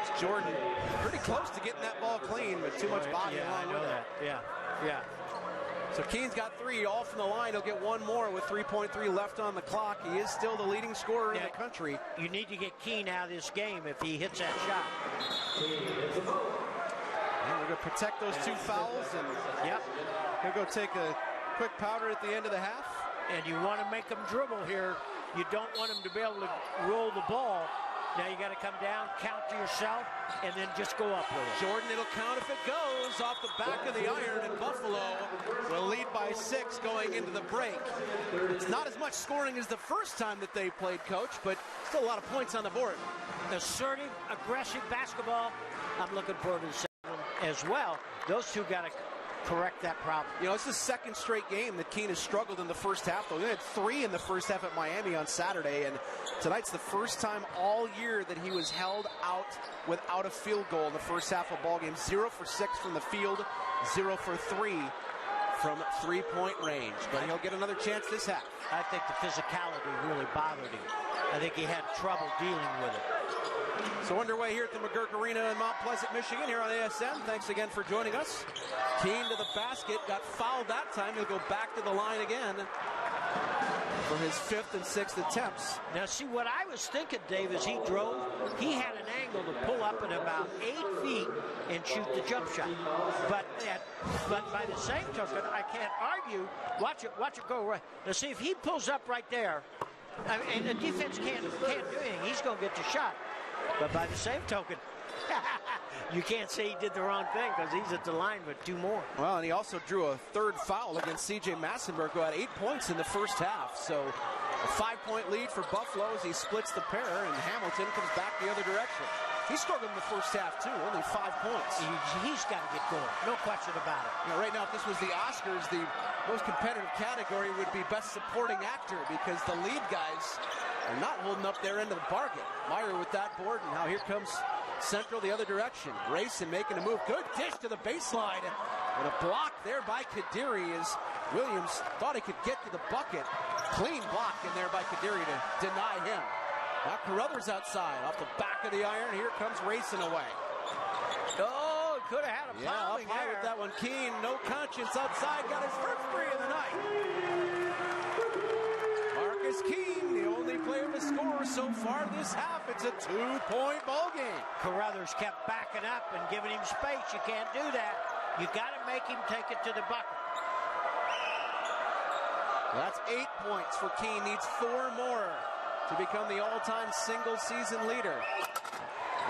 Speaker 2: It's Jordan pretty close to getting that ball clean, but too much body along with it.
Speaker 1: Yeah.
Speaker 2: So Keene's got 3, all from the line. He'll get one more with 3.3 left on the clock. He is still the leading scorer in the country.
Speaker 1: You need to get Keene out of this game if he hits that shot.
Speaker 2: And we're going to protect those 2 fouls, and he'll go take a quick powder at the end of the half.
Speaker 1: And you want to make them dribble here. You don't want them to be able to roll the ball. Now you got to come down, count to yourself, and then just go up with it.
Speaker 2: Jordan, it'll count if it goes off the back of the iron, and Buffalo will lead by 6 going into the break. It's not as much scoring as the first time that they played, Coach, but still a lot of points on the board.
Speaker 1: Assertive, aggressive basketball. I'm looking forward to the second one as well. Those two got to correct that problem.
Speaker 2: You know, it's the second straight game that Keene has struggled in the first half, though. They had 3 in the first half at Miami on Saturday, and tonight's the first time all year that he was held out without a field goal in the first half of a ball game. 0 for 6 from the field, 0 for 3 from 3-point range. But he'll get another chance this half.
Speaker 1: I think the physicality really bothered him. I think he had trouble dealing with it.
Speaker 2: So underway here at the McGurk Arena in Mount Pleasant, Michigan, here on ASN. Thanks again for joining us. Keene to the basket, got fouled that time. He'll go back to the line again for his 5th and 6th attempts.
Speaker 1: Now, see, what I was thinking, Dave, as he drove, he had an angle to pull up at about 8 feet and shoot the jump shot. But by the same token, I can't argue. Watch it go right. Now, see, if he pulls up right there, and the defense can't do anything, he's going to get the shot. But by the same token, you can't say he did the wrong thing because he's at the line with 2 more.
Speaker 2: Well, and he also drew a 3rd foul against C.J. Massenberg, who had 8 points in the first half. So a 5-point lead for Buffalo as he splits the pair, and Hamilton comes back the other direction. He struggled in the first half, too, only 5 points.
Speaker 1: He's got to get going, no question about it.
Speaker 2: You know, right now, if this was the Oscars, the most competitive category would be Best Supporting Actor, because the lead guys are not holding up their end of the bargain. Meyer with that board, and now here comes Central the other direction. Rayson making a move. Good dish to the baseline. And a block there by Kadiri as Williams thought he could get to the bucket. Clean block in there by Kadiri to deny him. Now Carruthers outside, off the back of the iron. Here comes Rayson away.
Speaker 1: Oh, could have had a
Speaker 2: up high with that one. Keene, no conscience outside, got his first 3 of the night. Marcus Keene, the only player to score so far this half. It's a 2-point ball game.
Speaker 1: Carruthers kept backing up and giving him space. You can't do that. You got to make him take it to the bucket.
Speaker 2: That's 8 points for Keene. Needs 4 more to become the all-time single-season leader.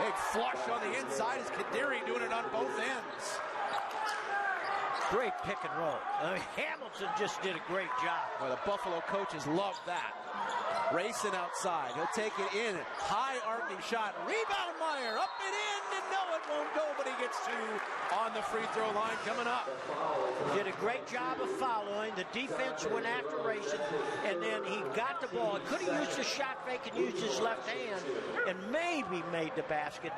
Speaker 2: Big flush on the inside is Kadiri doing it on both ends.
Speaker 1: Great pick and roll. I mean, Hamilton just did a great job.
Speaker 2: Well, the Buffalo coaches love that. Rayson outside. He'll take it in. High arcing shot. Rebound Meyer. Up and in. And no, it won't go, but he gets 2 on the free throw line coming up.
Speaker 1: Did a great job of following. The defense went after Rayson, and then he got the ball. He could have used the shot fake and used his left hand and maybe made the basket,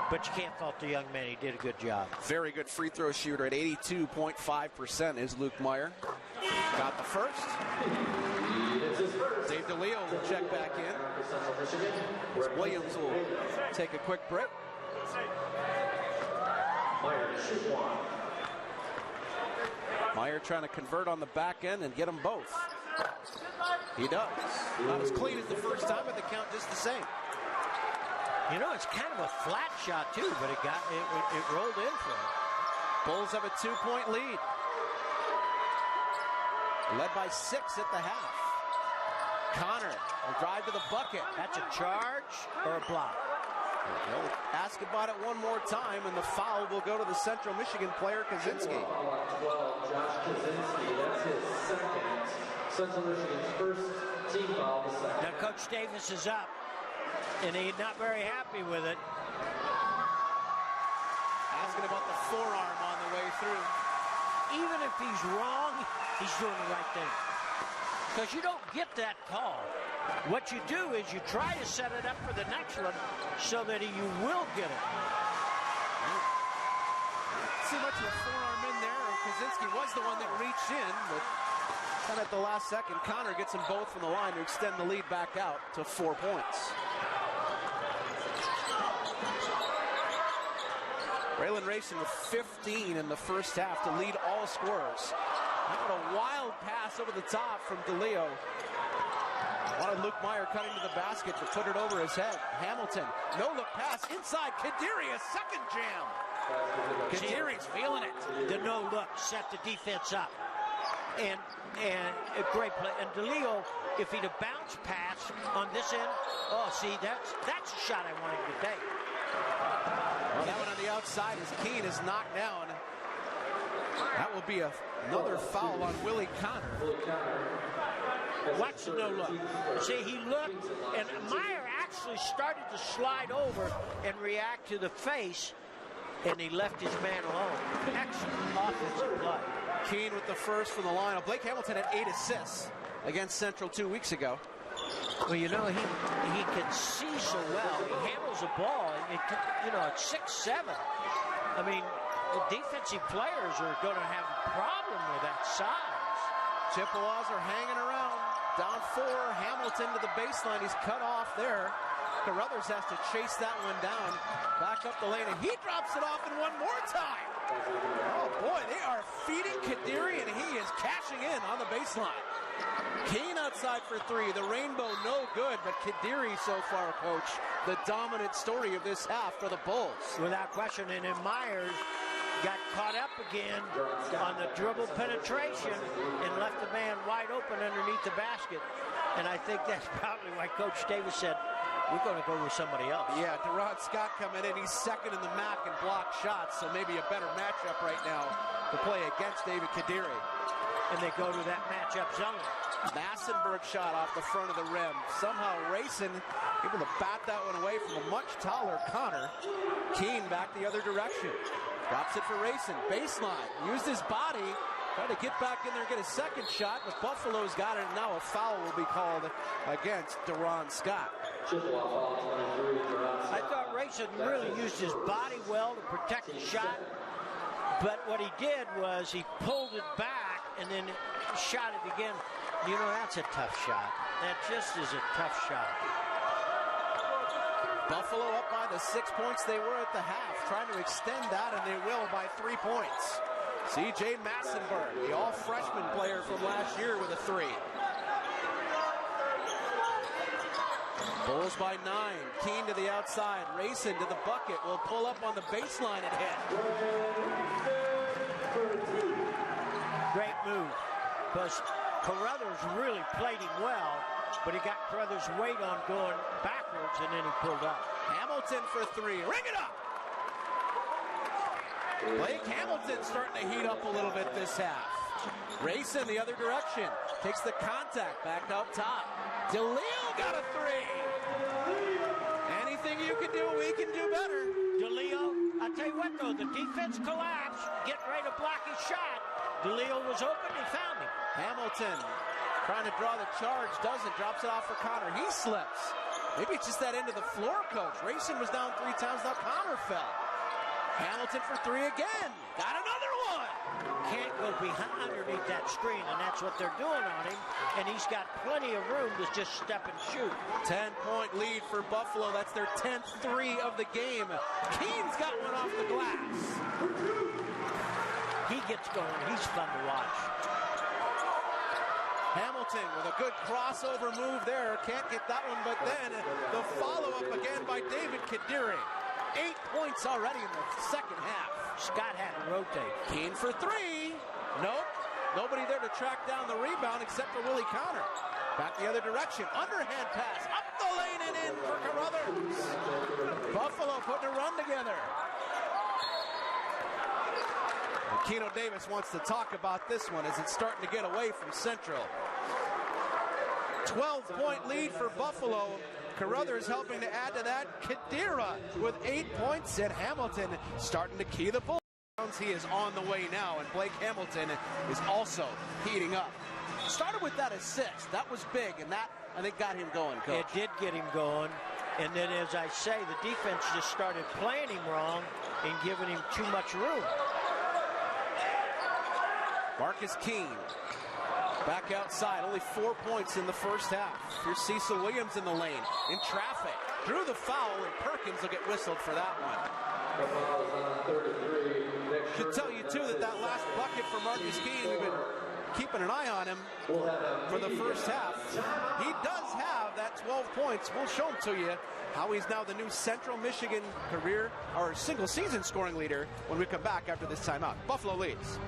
Speaker 1: but you can't fault the young man. He did a good job.
Speaker 2: Very good free throw shooter at 82.5% is Luke Meyer. Got the first. Dave DeLeo will check back in. As Williams will take a quick break. Meyer trying to convert on the back end and get them both. He does. Not as clean as the first time, but the count just the same.
Speaker 1: You know, it's kind of a flat shot too, but it rolled in for him.
Speaker 2: Bulls have a 2-point lead. Led by 6 at the half. Connor will drive to the bucket.
Speaker 1: That's a charge or a block?
Speaker 2: They'll ask about it one more time, and the foul will go to the Central Michigan player, Kaczynski.
Speaker 3: Foul on 12, Josh Kaczynski. That's his second. Central Michigan's first team foul, the second.
Speaker 1: Now Coach Davis is up, and he's not very happy with it.
Speaker 2: Asking about the forearm on the way through.
Speaker 1: Even if he's wrong, he's doing the right thing. Because you don't get that call. What you do is you try to set it up for the next one so that you will get it.
Speaker 2: See much of a forearm in there. Kaczynski was the one that reached in, but then at the last second, Connor gets them both from the line to extend the lead back out to 4 points. Braylon Rayson with 15 in the first half to lead all scorers. What a wild pass over the top from DeLeo. Wanted Luke Meyer cutting to the basket to put it over his head. Hamilton, no-look pass inside. Kadiri, a second jam. Kadiri's feeling it.
Speaker 1: The no-look set the defense up. And a great play. And DeLeo, if he'd have bounced pass on this end, oh, see, that's a shot I want him to take.
Speaker 2: Well, that one on the outside as Keene is knocked down. That will be another foul on Willie Connor.
Speaker 1: Watch the no-look. See, he looked, and Meyer actually started to slide over and react to the face, and he left his man alone. Excellent offensive play.
Speaker 2: Keene with the first from the line. Blake Hamilton had 8 assists against Central 2 weeks ago.
Speaker 1: Well, you know, he can see so well. He handles the ball, and at 6'7". I mean, the defensive players are going to have a problem with that size.
Speaker 2: Chippewas are hanging around. Down 4, Hamilton to the baseline. He's cut off there. Carruthers has to chase that one down. Back up the lane, and he drops it off in one more time. Oh, boy, they are feeding Kadiri, and he is cashing in on the baseline. Keene outside for 3. The rainbow no good, but Kadiri so far, Coach, the dominant story of this half for the Bulls.
Speaker 1: Without question, and then Myers got caught up again on the dribble penetration and left the man wide open underneath the basket. And I think that's probably why Coach Davis said, we're going to go with somebody else.
Speaker 2: Yeah, Deron Scott coming in. He's second in the MAC in block shots, so maybe a better matchup right now to play against David Kadiri.
Speaker 1: And they go to that matchup zone.
Speaker 2: Massenberg shot off the front of the rim. Somehow Rayson able to bat that one away from a much taller Connor. Keene back the other direction. Drops it for Rayson. Baseline. Used his body. Tried to get back in there and get a second shot, but Buffalo's got it, and now a foul will be called against Deron Scott.
Speaker 1: I thought Rayson really used his body well to protect the shot, but what he did was he pulled it back and then shot it again. You know, that's a tough shot. That just is a tough shot.
Speaker 2: Buffalo up by the 6 points they were at the half, trying to extend that, and they will by 3 points. C.J. Massenberg, the all-freshman player from last year with a 3. Bulls by 9. Keene to the outside. Rayson to the bucket. Will pull up on the baseline and hit.
Speaker 1: Great move. Because Carruthers really played him well, but he got Carruthers' weight on going backwards, and then he pulled up.
Speaker 2: Hamilton for 3. Ring it up! Blake Hamilton starting to heat up a little bit this half. Rayson the other direction. Takes the contact back up top. DeLeo got a 3. Anything you can do, we can do better.
Speaker 1: DeLeo, I'll tell you what though, the defense collapsed, getting ready to block his shot. DeLeo was open, he found him.
Speaker 2: Hamilton trying to draw the charge, doesn't, drops it off for Connor. He slips. Maybe it's just that end of the floor, Coach. Rayson was down 3 times, now Connor fell. Hamilton for 3 again. Got another one.
Speaker 1: Can't go behind underneath that screen, and that's what they're doing on him. And he's got plenty of room to just step and shoot.
Speaker 2: 10-point lead for Buffalo. That's their 10th 3 of the game. Keene's got one off the glass.
Speaker 1: He gets going. He's fun to watch.
Speaker 2: Hamilton with a good crossover move there. Can't get that one, but then the follow-up again by David Kadiri. 8 points already in the second half.
Speaker 1: Scott had to rotate.
Speaker 2: Keene for three. Nope. Nobody there to track down the rebound except for Willie Connor. Back the other direction. Underhand pass. Up the lane and in for Carruthers. Buffalo putting a run together. And Keno Davis wants to talk about this one as it's starting to get away from Central. 12-point lead for Buffalo. Carruthers helping to add to that. Kadira with 8 points, and Hamilton starting to key the ball. He is on the way now, and Blake Hamilton is also heating up. Started with that assist. That was big, and that, I think, got him going, Coach.
Speaker 1: It did get him going. And then, as I say, the defense just started playing him wrong and giving him too much room.
Speaker 2: Marcus Keene back outside. Only 4 points in the first half. Here's Cecil Williams in the lane. In traffic. Drew the foul, and Perkins will get whistled for that one. Should tell you, too, that last bucket for Marcus Keene, we've been keeping an eye on him for the first half. He does have that 12 points. We'll show him to you how he's now the new Central Michigan career or single season scoring leader when we come back after this timeout. Buffalo leads.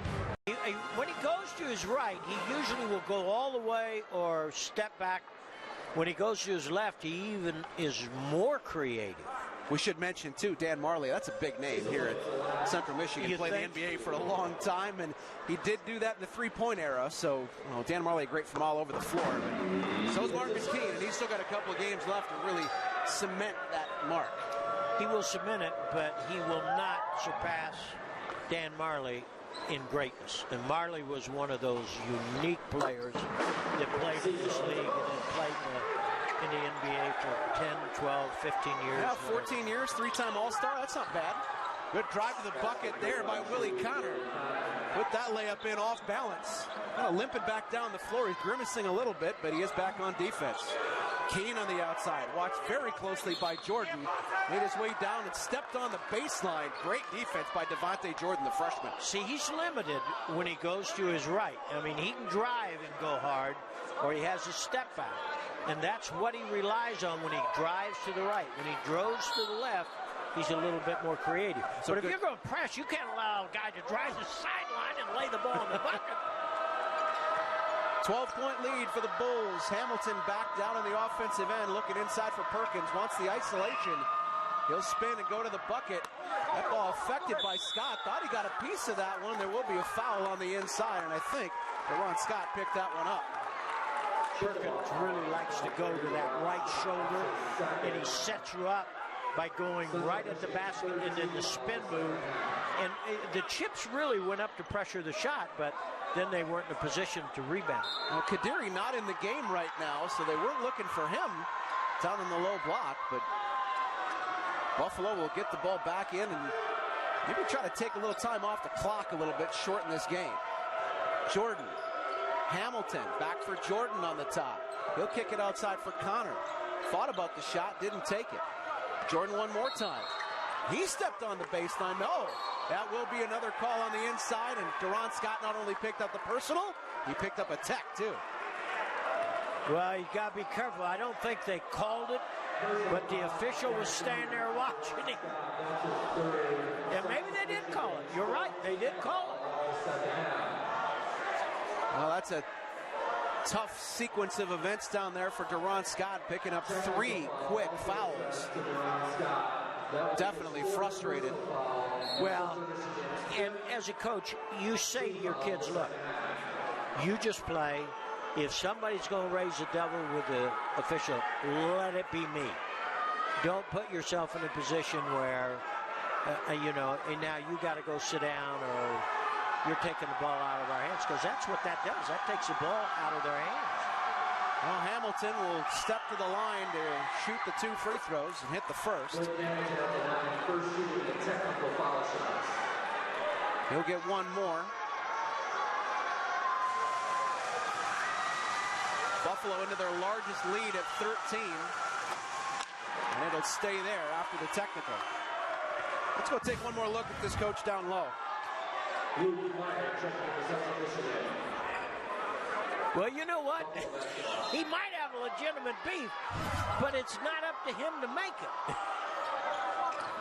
Speaker 1: When he goes to his right, he usually will go all the way or step back. When he goes to his left, he even is more creative.
Speaker 2: We should mention, too, Dan Marley. That's a big name here at Central Michigan. Played the NBA for a long time, and he did do that in the three-point era. So, Dan Marley, great from all over the floor. But so is Marcus Keene, and he's still got a couple of games left to really cement that mark.
Speaker 1: He will cement it, but he will not surpass Dan Marley in greatness. And Marley was one of those unique players that played in this league and then played in the NBA for 10, 12, 15 years.
Speaker 2: Yeah, 14 years, three-time All-Star. That's not bad. Good drive to the bucket there by Willie Connor. Put that layup in off balance. Kind of limping back down the floor. He's grimacing a little bit, but he is back on defense. Keene on the outside. Watched very closely by Jordan. Made his way down and stepped on the baseline. Great defense by Devontae Jordan, the freshman.
Speaker 1: See, he's limited when he goes to his right. I mean, he can drive and go hard, or he has a step back. And that's what he relies on when he drives to the right. When he drives to the left, he's a little bit more creative. So but if you're going to press, you can't allow a guy to drive the sideline and lay the ball in the bucket.
Speaker 2: 12-point lead for the Bulls. Hamilton back down on the offensive end, looking inside for Perkins. Wants the isolation. He'll spin and go to the bucket. That ball affected by Scott. Thought he got a piece of that one. There will be a foul on the inside, and I think Deron Scott picked that one up.
Speaker 1: Perkins really likes to go to that right shoulder, and he sets you up by going right at the basket and then the spin move. And the Chips really went up to pressure the shot, but then they weren't in a position to rebound.
Speaker 2: Well, Kadiri not in the game right now, so they weren't looking for him down in the low block, but Buffalo will get the ball back in and maybe try to take a little time off the clock a little bit, shorten this game. Jordan. Hamilton, back for Jordan on the top. He'll kick it outside for Connor. Thought about the shot, didn't take it. Jordan one more time. He stepped on the baseline. No, that will be another call on the inside, and Deron Scott not only picked up the personal, he picked up a tech, too.
Speaker 1: Well, you got to be careful. I don't think they called it, but the official was standing there watching it. Yeah, maybe they did call it. You're right, they did call it.
Speaker 2: Well, that's a tough sequence of events down there for Deron Scott, picking up 3 quick fouls. Definitely frustrated.
Speaker 1: Well, and as a coach, you say to your kids, look, you just play. If somebody's going to raise the devil with the official, let it be me. Don't put yourself in a position where, and now you got to go sit down or you're taking the ball out of our hands, because that's what that does. That takes the ball out of their hands.
Speaker 2: Well, Hamilton will step to the line to shoot the 2 free throws and hit the first. He'll get one more. Buffalo into their largest lead at 13. And it'll stay there after the technical. Let's go take one more look at this coach down low.
Speaker 1: Well, you know what? He might have a legitimate beef, but it's not up to him to make it.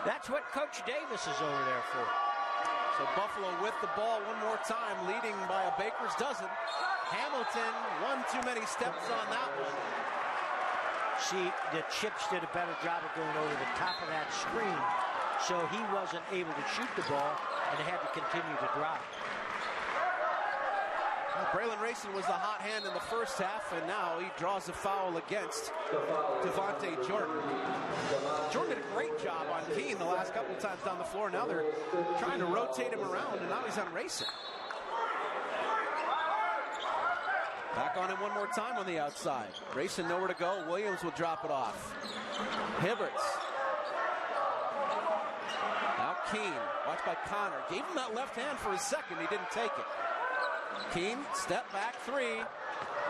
Speaker 1: That's what Coach Davis is over there for.
Speaker 2: So Buffalo with the ball one more time, leading by a baker's dozen. Hamilton, one too many steps on that one.
Speaker 1: See, the Chips did a better job of going over the top of that screen, so he wasn't able to shoot the ball, and they had to continue to drive.
Speaker 2: Braylon Rayson was the hot hand in the first half, and now he draws a foul against Devontae Jordan. Jordan did a great job on Keene the last couple of times down the floor. Now they're trying to rotate him around, and now he's on Rayson. Back on him one more time on the outside. Rayson nowhere to go. Williams will drop it off. Hibberts. Now Keene, watched by Connor. Gave him that left hand for a second. He didn't take it. Keene, step back three.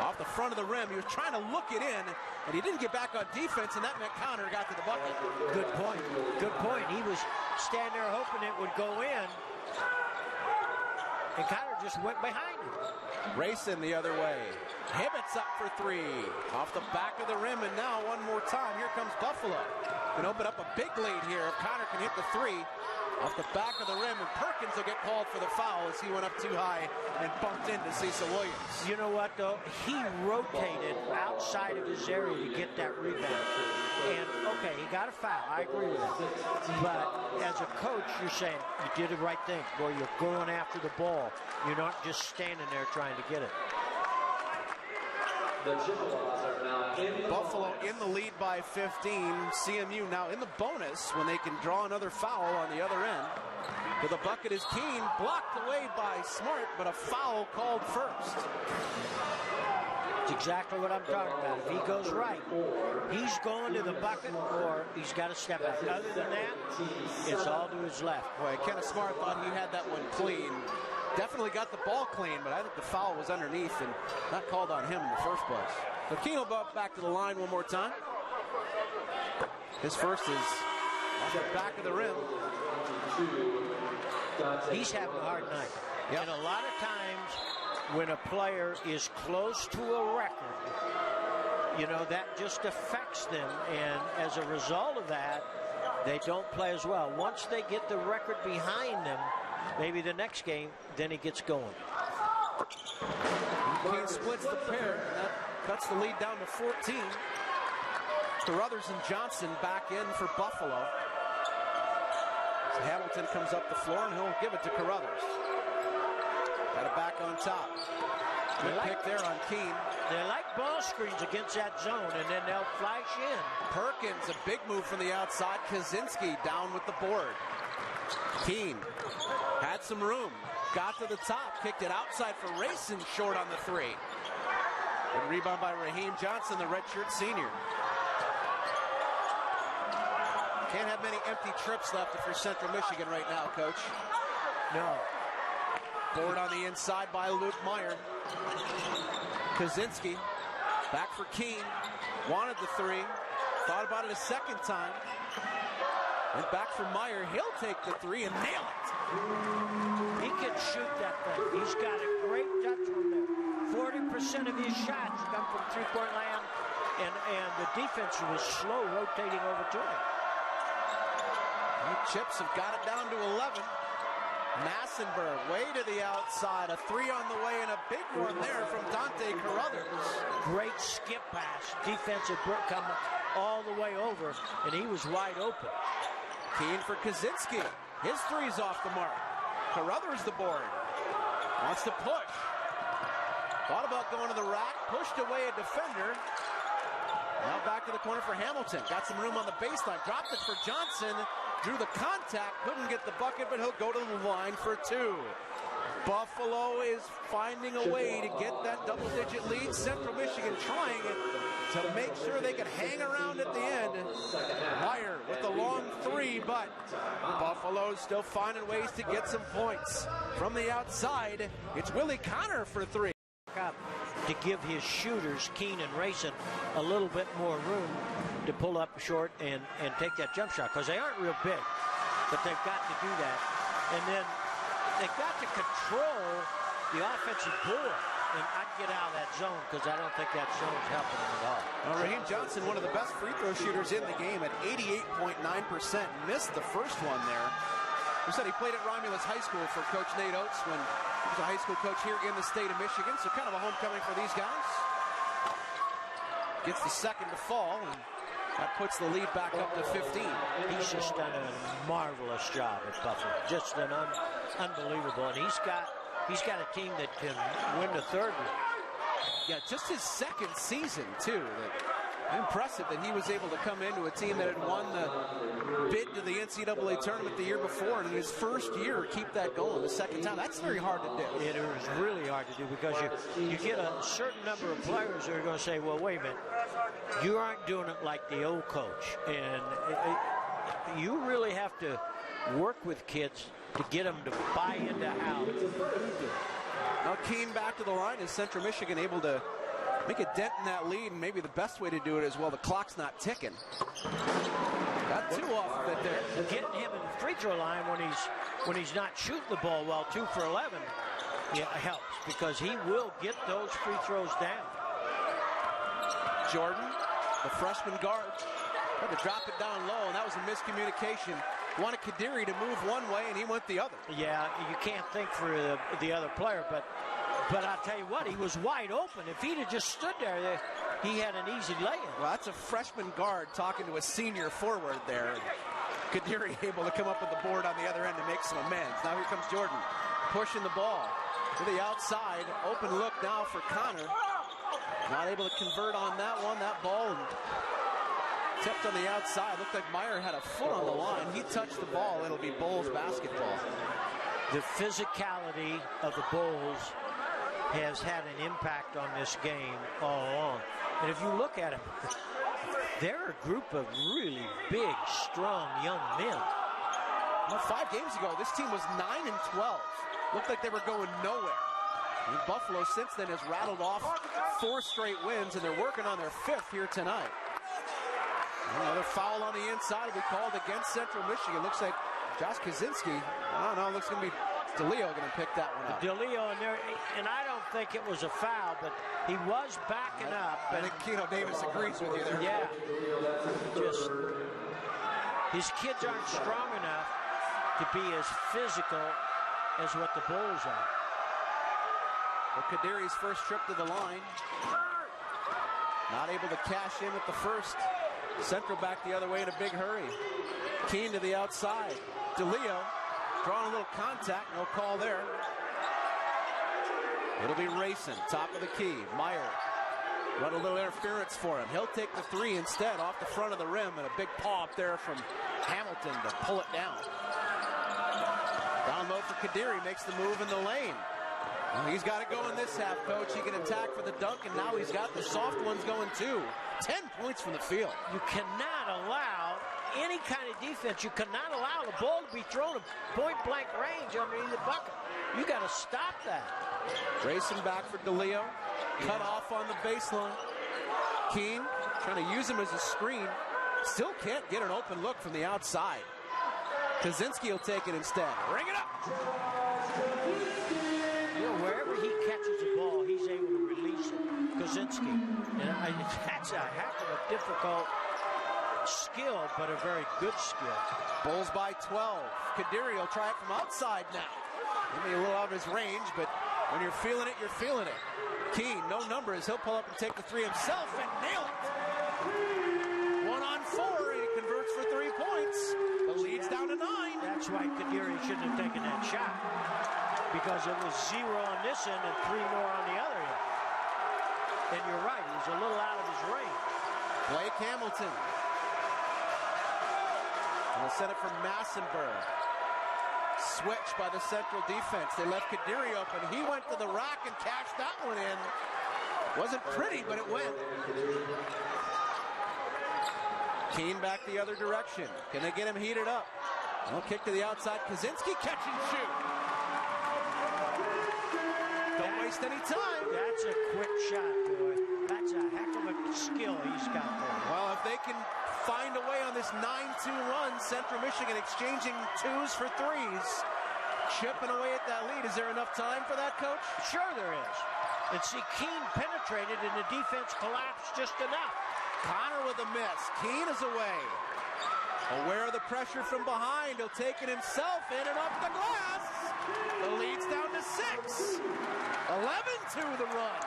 Speaker 2: Off the front of the rim. He was trying to look it in, and he didn't get back on defense, and that meant Connor got to the bucket.
Speaker 1: Good point. Good point. He was standing there hoping it would go in, and Connor just went behind him.
Speaker 2: Rayson the other way. Hibberts up for three. Off the back of the rim, and now one more time. Here comes Buffalo. Can open up a big lead here if Connor can hit the three. Off the back of the rim, and Perkins will get called for the foul as he went up too high and bumped into Cecil Williams.
Speaker 1: You know what, though? He rotated outside of his area to get that rebound. And, okay, he got a foul. I agree with that. But as a coach, you're saying you did the right thing. Boy, you're going after the ball. You're not just standing there trying to get it.
Speaker 3: The Chippewas are now in
Speaker 2: Buffalo in the lead by 15. CMU now in the bonus when they can draw another foul on the other end. To the bucket is Keene, blocked away by Smart, but a foul called first.
Speaker 1: It's exactly what I'm talking about. If he goes right, he's going to the bucket or he's got to step out. Other than that, it's all to his left.
Speaker 2: Boy, Kenneth Smart thought he had that one clean. Definitely got the ball clean, but I think the foul was underneath and not called on him in the first place. So Keene will back to the line one more time. His first is off the back of the rim.
Speaker 1: He's having a hard night.
Speaker 2: Yep.
Speaker 1: And a lot of times when a player is close to a record, you know, that just affects them. And as a result of that, they don't play as well. Once they get the record behind them, maybe the next game, then he gets going.
Speaker 2: Keene splits the pair, and that cuts the lead down to 14. Carruthers and Johnson back in for Buffalo. So Hamilton comes up the floor, and he'll give it to Carruthers. Got it back on top. Good pick there on Keene.
Speaker 1: They like ball screens against that zone, and then they'll flash in.
Speaker 2: Perkins, a big move from the outside. Kaczynski down with the board. Keene had some room. Got to the top. Kicked it outside for Rayson. Short on the three. And rebound by Raheem Johnson, the redshirt senior. Can't have many empty trips left if you're Central Michigan right now, Coach.
Speaker 1: No.
Speaker 2: Board on the inside by Luke Meyer. Kaczynski back for Keene. Wanted the three. Thought about it a second time. And back for Meyer. He'll take the three and nail it.
Speaker 1: He can shoot that thing. He's got a great touch from there. 40% of his shots come from three-point land, and the defense was slow rotating over to him.
Speaker 2: The Chips have got it down to 11. Massenberg way to the outside. A three on the way and a big one there from Dante Carruthers.
Speaker 1: Great skip pass. Defensive come all the way over, and he was wide open.
Speaker 2: Keene for Kaczynski. His three's off the mark. Carruthers the board. Wants to push. Thought about going to the rack. Pushed away a defender. Now back to the corner for Hamilton. Got some room on the baseline. Dropped it for Johnson. Drew the contact. Couldn't get the bucket, but he'll go to the line for two. Buffalo is finding a way to get that double-digit lead. Central Michigan trying to make sure they can hang around at the end. Meyer with the long three, but Buffalo's still finding ways to get some points. From the outside, it's Willie Connor for three.
Speaker 1: Up to give his shooters, Keene and Rayson, a little bit more room to pull up short and take that jump shot, because they aren't real big, but they've got to do that. And then they've got to control the offensive board. and I'd get out of that zone because I don't think that zone's helping him at all.
Speaker 2: Well, Raheem Johnson, one of the best free throw shooters in the game at 88.9%. Missed the first one there. We said he played at Romulus High School for Coach Nate Oates when he was a high school coach here in the state of Michigan. So kind of a homecoming for these guys. Gets the second to fall, and that puts the lead back up to 15.
Speaker 1: He's just done a marvelous job at Buffalo. Just an unbelievable. And he's got a team that can win the third one.
Speaker 2: Yeah, just his second season, too. Impressive that he was able to come into a team that had won the bid to the NCAA tournament the year before, and in his first year, keep that going the second time. That's very hard to do.
Speaker 1: It is really hard to do because you get a certain number of players who are going to say, well, wait a minute, you aren't doing it like the old coach. And you really have to work with kids to get them to buy into how you do.
Speaker 2: Now Keene back to the line. Is Central Michigan able to make a dent in that lead? And maybe the best way to do it is, well, the clock's not ticking. Got two off of it there.
Speaker 1: Getting him in the free throw line when he's not shooting the ball well, 2 for 11, yeah, helps because he will get those free throws down.
Speaker 2: Jordan, the freshman guard, had to drop it down low, and that was a miscommunication. Wanted Kadiri to move one way, and he went the other.
Speaker 1: Yeah, you can't think for the other player, but I'll tell you what, he was wide open. If he'd have just stood there, he had an easy lay-in.
Speaker 2: Well, that's a freshman guard talking to a senior forward there. Kadiri able to come up with the board on the other end to make some amends. Now here comes Jordan, pushing the ball to the outside. Open look now for Connor. Not able to convert on that one. That ball tipped on the outside. Looked like Meyer had a foot on the line. He touched the ball. It'll be Bulls basketball.
Speaker 1: The physicality of the Bulls has had an impact on this game all along. And if you look at them, they're a group of really big, strong young men.
Speaker 2: Well, 5 games ago, this team was 9-12. Looked like they were going nowhere. And Buffalo since then has rattled off 4 straight wins, and they're working on their 5th here tonight. Another foul on the inside will be called against Central Michigan. Looks like Josh Kaczynski. I don't know. Looks going to be DeLeo going to pick that one up.
Speaker 1: DeLeo in there, and I don't think it was a foul, but he was backing up.
Speaker 2: I think Keno Davis agrees with you there.
Speaker 1: Yeah. Just his kids aren't strong enough to be as physical as what the Bulls are.
Speaker 2: Well, Kadiri's first trip to the line. Not able to cash in at the first. Central back the other way in a big hurry. Keene to the outside. DeLeo drawing a little contact. No call there. It'll be racing. Top of the key. Meyer run a little interference for him. He'll take the 3 instead off the front of the rim, and a big paw up there from Hamilton to pull it down. Down low for Kadiri. Makes the move in the lane. Well, he's got it going this half, Coach. He can attack for the dunk, and now he's got the soft ones going too. 10 points from the field.
Speaker 1: You cannot allow any kind of defense. You cannot allow the ball to be thrown at point-blank range underneath the bucket. You got to stop that.
Speaker 2: Grayson back for DeLeo. Cut off on the baseline. Keene trying to use him as a screen. Still can't get an open look from the outside. Kaczynski will take it instead. Ring it up.
Speaker 1: Wherever he catches the ball, he's able to release it. Kaczynski. And that's a heck of a difficult skill, but a very good skill.
Speaker 2: Bulls by 12. Kadiri will try it from outside now. Maybe a little out of his range, but when you're feeling it, you're feeling it. Keene, no numbers. He'll pull up and take the 3 himself and nail it. 1 on 4, and he converts for 3 points. The lead's down to 9.
Speaker 1: That's why Kadiri shouldn't have taken that shot, because it was 0 on this end and 3 more on the other end. And you're right, he's a little out of his range.
Speaker 2: Blake Hamilton. They'll set it from Massenberg. Switch by the Central defense. They left Kadiri open. He went to the rack and cashed that one in. Wasn't pretty, but it went. Keene back the other direction. Can they get him heated up? No kick to the outside. Kaczynski catch and shoot. Don't waste any time.
Speaker 1: That's a quick shot, boy. That's a heck of a skill he's got there.
Speaker 2: Well, if they can find a way on this 9-2 run, Central Michigan exchanging 2s for 3s, chipping away at that lead. Is there enough time for that, Coach?
Speaker 1: Sure there is. And see, Keene penetrated and the defense collapsed just enough.
Speaker 2: Connor with a miss. Keene is away. Aware of the pressure from behind. He'll take it himself in and up the glass. The lead's down to 6. 11-2 the run.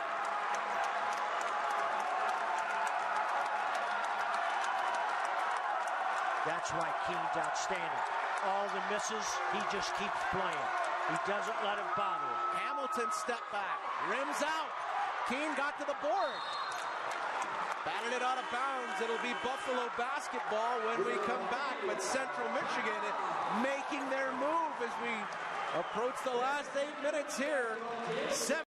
Speaker 1: That's why Keene's outstanding. All the misses, he just keeps playing. He doesn't let it bother him.
Speaker 2: Hamilton step back. Rims out. Keene got to the board. Batted it out of bounds. It'll be Buffalo basketball when we come back. But Central Michigan making their move as we approach the last 8 minutes here. 7.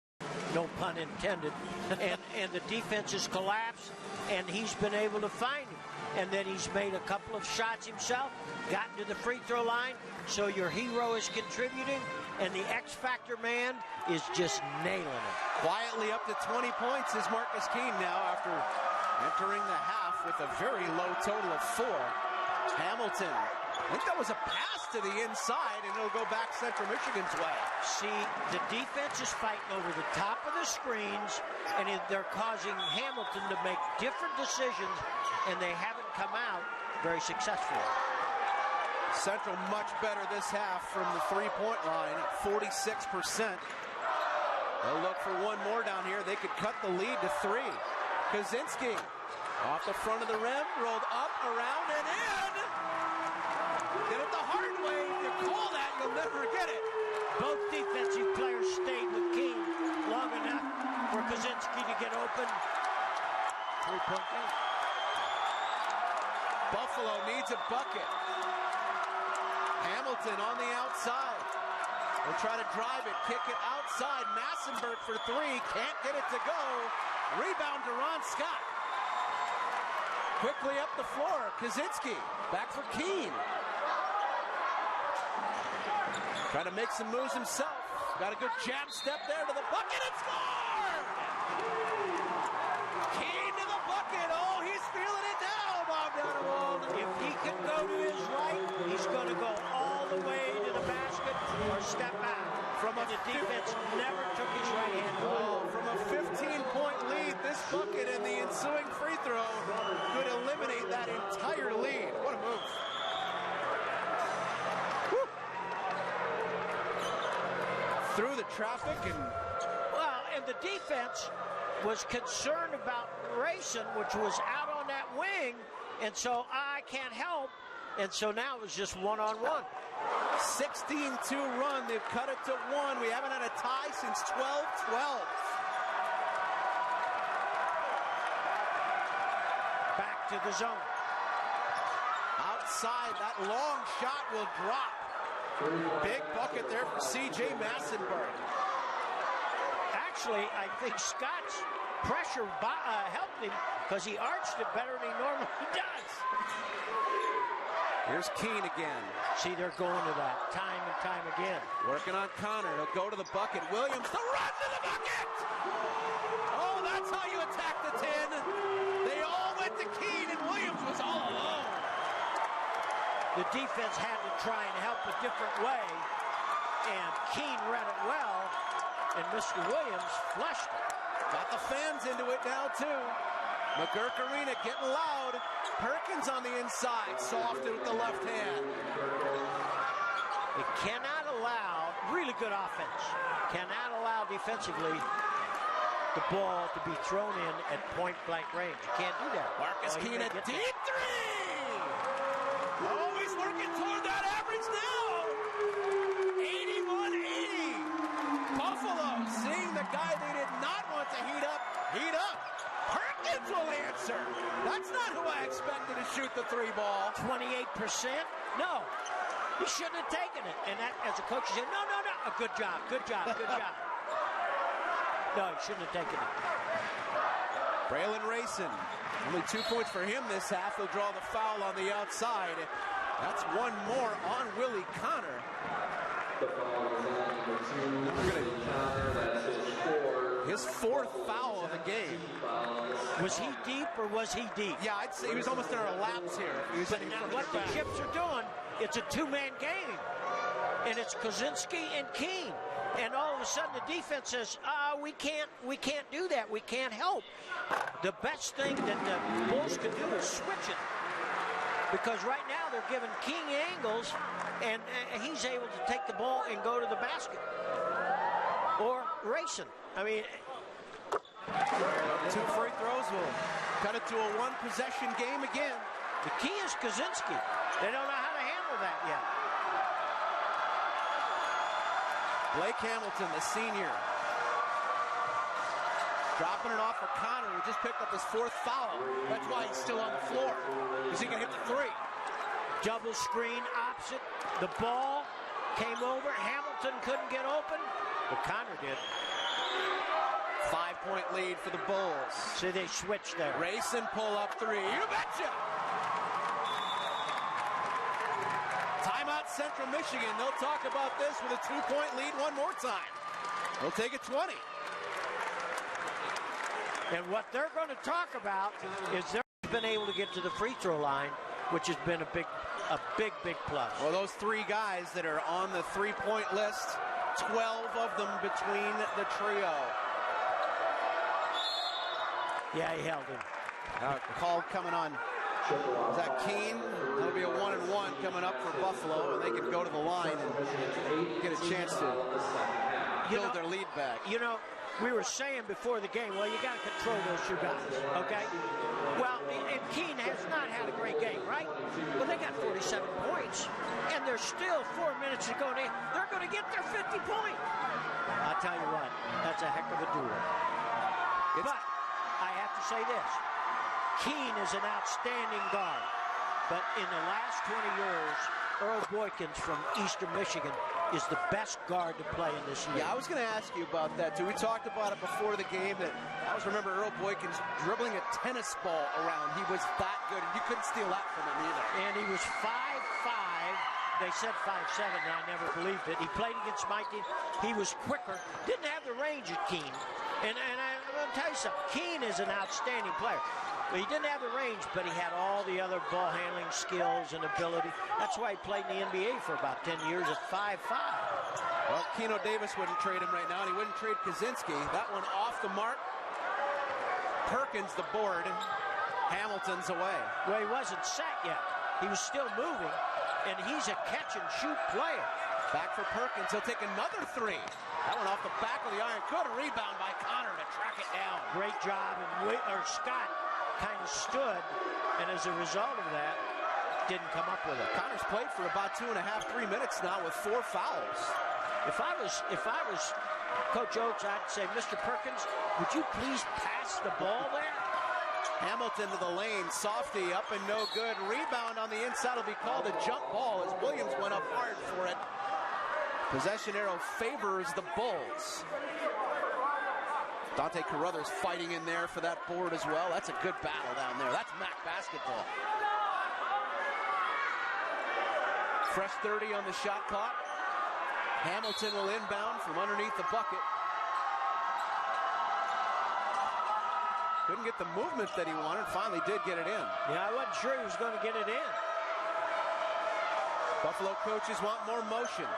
Speaker 1: No pun intended. and the defense has collapsed, and he's been able to find him. And then he's made a couple of shots himself, gotten to the free throw line. So your hero is contributing, and the X Factor man is just nailing it.
Speaker 2: Quietly up to 20 points is Marcus Keene now after entering the half with a very low total of 4. Hamilton, I think that was a pass to the inside, and it'll go back Central Michigan's way.
Speaker 1: See, the defense is fighting over the top of the screens, and they're causing Hamilton to make different decisions, and they haven't come out very successfully.
Speaker 2: Central much better this half from the three-point line, 46%. They'll look for one more down here. They could cut the lead to 3. Kaczynski off the front of the rim, rolled up, around, and in. Did it the hard way. If you call that, you'll never get it.
Speaker 1: Both defensive players stayed with Keene long enough for Kaczynski to get open. 3-point game.
Speaker 2: Buffalo needs a bucket. Hamilton on the outside. They'll try to drive it, kick it outside. Massenberg for 3, can't get it to go. Rebound to Ron Scott. Quickly up the floor, Kaczynski, back for Keene. Trying to make some moves himself. Got a good jab step there to the bucket and score! Keene to the bucket. Oh, he's feeling it now, Bob Donewald.
Speaker 1: If he can go to his right, he's going to go all the way to the basket or step out. The defense never took his right hand.
Speaker 2: Oh, from a 15-point lead, this bucket and the ensuing free throw could eliminate that entire lead. What a move. Woo. Through the traffic
Speaker 1: and the defense was concerned about Rayson, which was out on that wing, and so I can't help. And so now it was just one-on-one.
Speaker 2: 16-2 run. They've cut it to 1. We haven't had a tie since 12-12.
Speaker 1: Back to the zone.
Speaker 2: Outside, that long shot will drop. Big bucket there for C.J. Massenberg.
Speaker 1: Actually, I think Scott's pressure helped him because he arched it better than he normally does.
Speaker 2: Here's Keene again.
Speaker 1: See, they're going to that time and time again.
Speaker 2: Working on Connor. He'll go to the bucket. Williams, the run to the bucket! Oh, that's how you attack the 10. They all went to Keene, and Williams was all alone.
Speaker 1: The defense had to try and help a different way, and Keene read it well, and Mr. Williams flushed it.
Speaker 2: Got the fans into it now, too. McGurk Arena getting loud. Perkins on the inside, soft with the left hand.
Speaker 1: It cannot allow, really good offense, cannot allow defensively the ball to be thrown in at point-blank range. You can't do that.
Speaker 2: Marcus Keene, a deep 3! Oh, he's working toward that average now! 81-80. Buffalo seeing the guy they did not want to heat up. Perkins will answer. That's not who I expected to shoot the 3 ball.
Speaker 1: 28%? No. He shouldn't have taken it. And that, as a coach, he said, no. Good job. No, he shouldn't have taken it.
Speaker 2: Braylon Rayson, only 2 points for him this half. He'll draw the foul on the outside. That's one more on Willie Connor.
Speaker 3: The foul is on number 2, Willie Connor. That's his 4th.
Speaker 2: His 4th foul of the game.
Speaker 1: Was he deep or was he deep?
Speaker 2: Yeah, I'd say he was almost in our laps here.
Speaker 1: But now what the Chips are doing, it's a 2-man game. And it's Kaczynski and Keene. And all of a sudden the defense says, we can't do that. We can't help. The best thing that the Bulls could do is switch it. Because right now they're giving King angles, and he's able to take the ball and go to the basket. Or racing. I mean,
Speaker 2: 2 free throws will cut it to a 1-possession game again.
Speaker 1: the key is Kaczynski. They don't know how to handle that yet.
Speaker 2: Blake Hamilton, the senior, dropping it off for Connor, who just picked up his 4th foul. That's why he's still on the floor, because he can hit the 3.
Speaker 1: Double screen opposite. The ball came over. Hamilton couldn't get open, but Connor did.
Speaker 2: 5-point lead for the Bulls.
Speaker 1: See, they switched there.
Speaker 2: Racing pull-up 3. You betcha! Timeout Central Michigan. They'll talk about this with a 2-point lead one more time. They'll take it 20.
Speaker 1: And what they're going to talk about is they've been able to get to the free throw line, which has been a big plus.
Speaker 2: Well, those 3 guys that are on the 3-point list, 12 of them between the trio.
Speaker 1: Yeah, he held him.
Speaker 2: Call coming on. Is that Keene? That'll be a 1-and-1 coming up for Buffalo, and they can go to the line and get a chance to build their lead back.
Speaker 1: You know, we were saying before the game, well, you got to control those 2 guys, okay? Well, and Keene has not had a great game, right? Well, they got 47 points, and there's still 4 minutes to go. They're going to get their 50 points. I'll tell you what, that's a heck of a duel. But I have to say this. Keene is an outstanding guard, but in the last 20 years, Earl Boykins from Eastern Michigan is the best guard to play in this league.
Speaker 2: Yeah, I was going to ask you about that, too. We talked about it before the game. That I always remember Earl Boykins dribbling a tennis ball around. He was that good, and you couldn't steal that from him either.
Speaker 1: And he was 5'5". They said 5'7", and I never believed it. He played against my team. He was quicker. Didn't have the range of Keene. And I'm going to tell you something. Keene is an outstanding player. He didn't have the range, but he had all the other ball handling skills and ability. That's why he played in the NBA for about 10 years at 5'5".
Speaker 2: Well, Keno Davis wouldn't trade him right now, and he wouldn't trade Kaczynski. That one off the mark. Perkins the board. Hamilton's away.
Speaker 1: Well, he wasn't set yet. He was still moving, and he's a catch-and-shoot player.
Speaker 2: Back for Perkins. He'll take another 3. That one off the back of the iron. Good rebound by Connor to track it down.
Speaker 1: Great job, and Scott kind of stood, and as a result of that, didn't come up with it.
Speaker 2: Connor's played for about 2.5, 3 minutes now with 4 fouls.
Speaker 1: If I was Coach Oates, I'd say, Mr. Perkins, would you please pass the ball there?
Speaker 2: Hamilton to the lane, softy up and no good. Rebound on the inside will be called a jump ball as Williams went up hard for it. Possession arrow favors the Bulls. Dante Carruthers fighting in there for that board as well. That's a good battle down there. That's MAC basketball. Fresh 30 on the shot clock. Hamilton will inbound from underneath the bucket. Couldn't get the movement that he wanted. Finally did get it in.
Speaker 1: Yeah, I wasn't sure he was going to get it in.
Speaker 2: Buffalo coaches want more motion.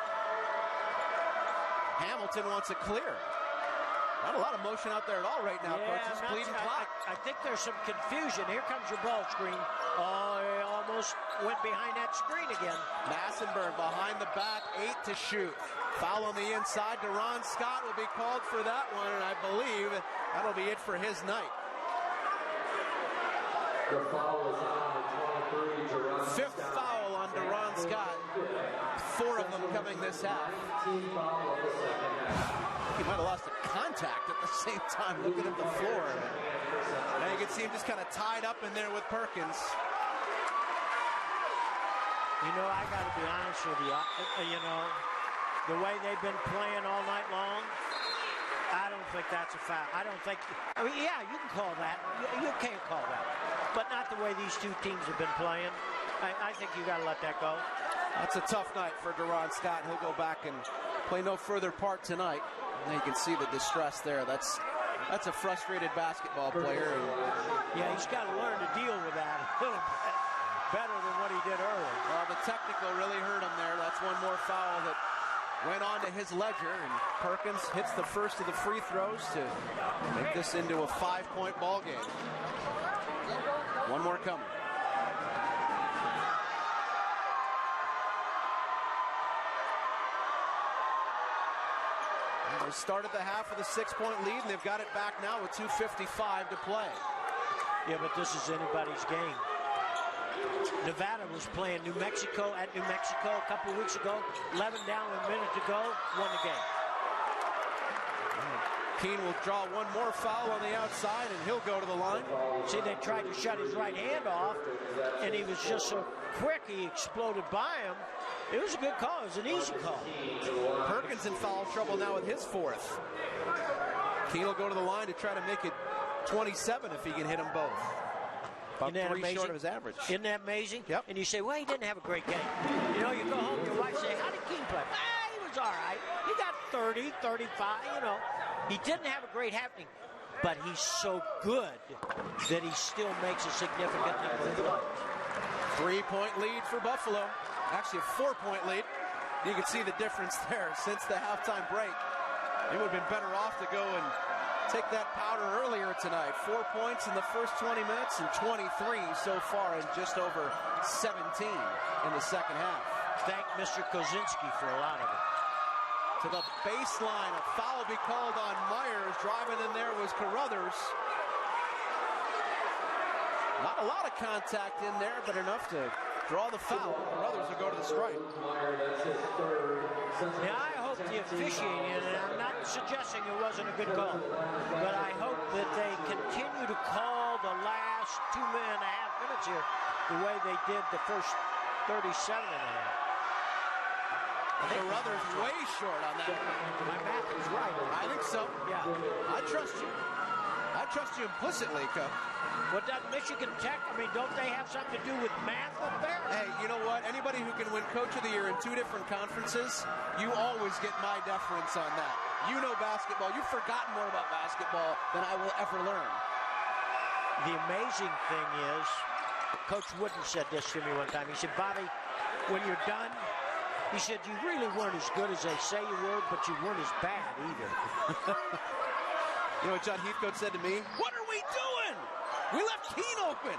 Speaker 2: Hamilton wants it clear. Not a lot of motion out there at all right now, coaches. Bleeding clock.
Speaker 1: I think there's some confusion. Here comes your ball screen. Oh, he almost went behind that screen again.
Speaker 2: Massenberg behind the back, 8 to shoot. Foul on the inside. Deron Scott will be called for that one, and I believe that'll be it for his night.
Speaker 3: The foul is on 23, Deron
Speaker 2: 5th foul on Deron Scott. 4 of them coming this half.
Speaker 3: 19 foul of the second half.
Speaker 2: He might have lost a contact at the same time looking at the floor. Now you can see him just kind of tied up in there with Perkins.
Speaker 1: You know, I got to be honest with you. You know, the way they've been playing all night long, I don't think that's a foul. I mean, yeah, you can call that. You can't call that. But not the way these 2 teams have been playing. I think you got to let that go.
Speaker 2: That's a tough night for Deron Scott. He'll go back and play no further part tonight. And you can see the distress there. That's a frustrated basketball player.
Speaker 1: Yeah, he's got to learn to deal with that a little bit better than what he did earlier.
Speaker 2: Well, the technical really hurt him there. That's one more foul that went on to his ledger, and Perkins hits the first of the free throws to make this into a 5-point ball game. One more coming. They started the half with a 6-point lead, and they've got it back now with 2:55 to play.
Speaker 1: Yeah, but this is anybody's game. Nevada was playing New Mexico at New Mexico a couple of weeks ago. 11 down with a minute to go, won the game.
Speaker 2: Keene will draw one more foul on the outside, and he'll go to the line.
Speaker 1: See, they tried to shut his right hand off, and he was just so quick, he exploded by him. It was a good call. It was an easy call.
Speaker 2: Perkins in foul trouble now with his fourth. Keene will go to the line to try to make it 27 if he can hit them both. About 3 short of his average.
Speaker 1: Isn't that amazing?
Speaker 2: Yep.
Speaker 1: And you say, well, he didn't have a great game. You know, you go home, your wife say, how did Keene play? He was all right. He got 30, 35, you know. He didn't have a great happening, but he's so good that he still makes a significant number of runs.
Speaker 2: 3-point lead for Buffalo. Actually, a 4-point lead. You can see the difference there since the halftime break. It would have been better off to go and take that powder earlier tonight. 4 points in the first 20 minutes and 23 so far in just over 17 in the second half.
Speaker 1: Thank Mr. Kozinski for a lot of it.
Speaker 2: To the baseline, a foul will be called on Myers. Driving in there was Carruthers. Not a lot of contact in there, but enough to draw the foul. Carruthers will go to the strike.
Speaker 1: Now, I hope the officiating, and I'm not suggesting it wasn't a good call, but I hope that they continue to call the last 2.5 minutes here the way they did the first 37 and a half.
Speaker 2: Carruthers way short on that.
Speaker 1: My math is right.
Speaker 2: I think so.
Speaker 1: Yeah.
Speaker 2: I trust you. I trust you implicitly, Coach.
Speaker 1: What does Michigan Tech? I mean, don't they have something to do with math up there?
Speaker 2: Hey, you know what? Anybody who can win Coach of the Year in 2 different conferences, you always get my deference on that. You know basketball. You've forgotten more about basketball than I will ever learn.
Speaker 1: The amazing thing is, Coach Wooden said this to me one time. He said, Bobby, when you're done, he said, you really weren't as good as they say you were, but you weren't as bad either.
Speaker 2: You know what John Heathcote said to me? What are we doing? We left Keene open.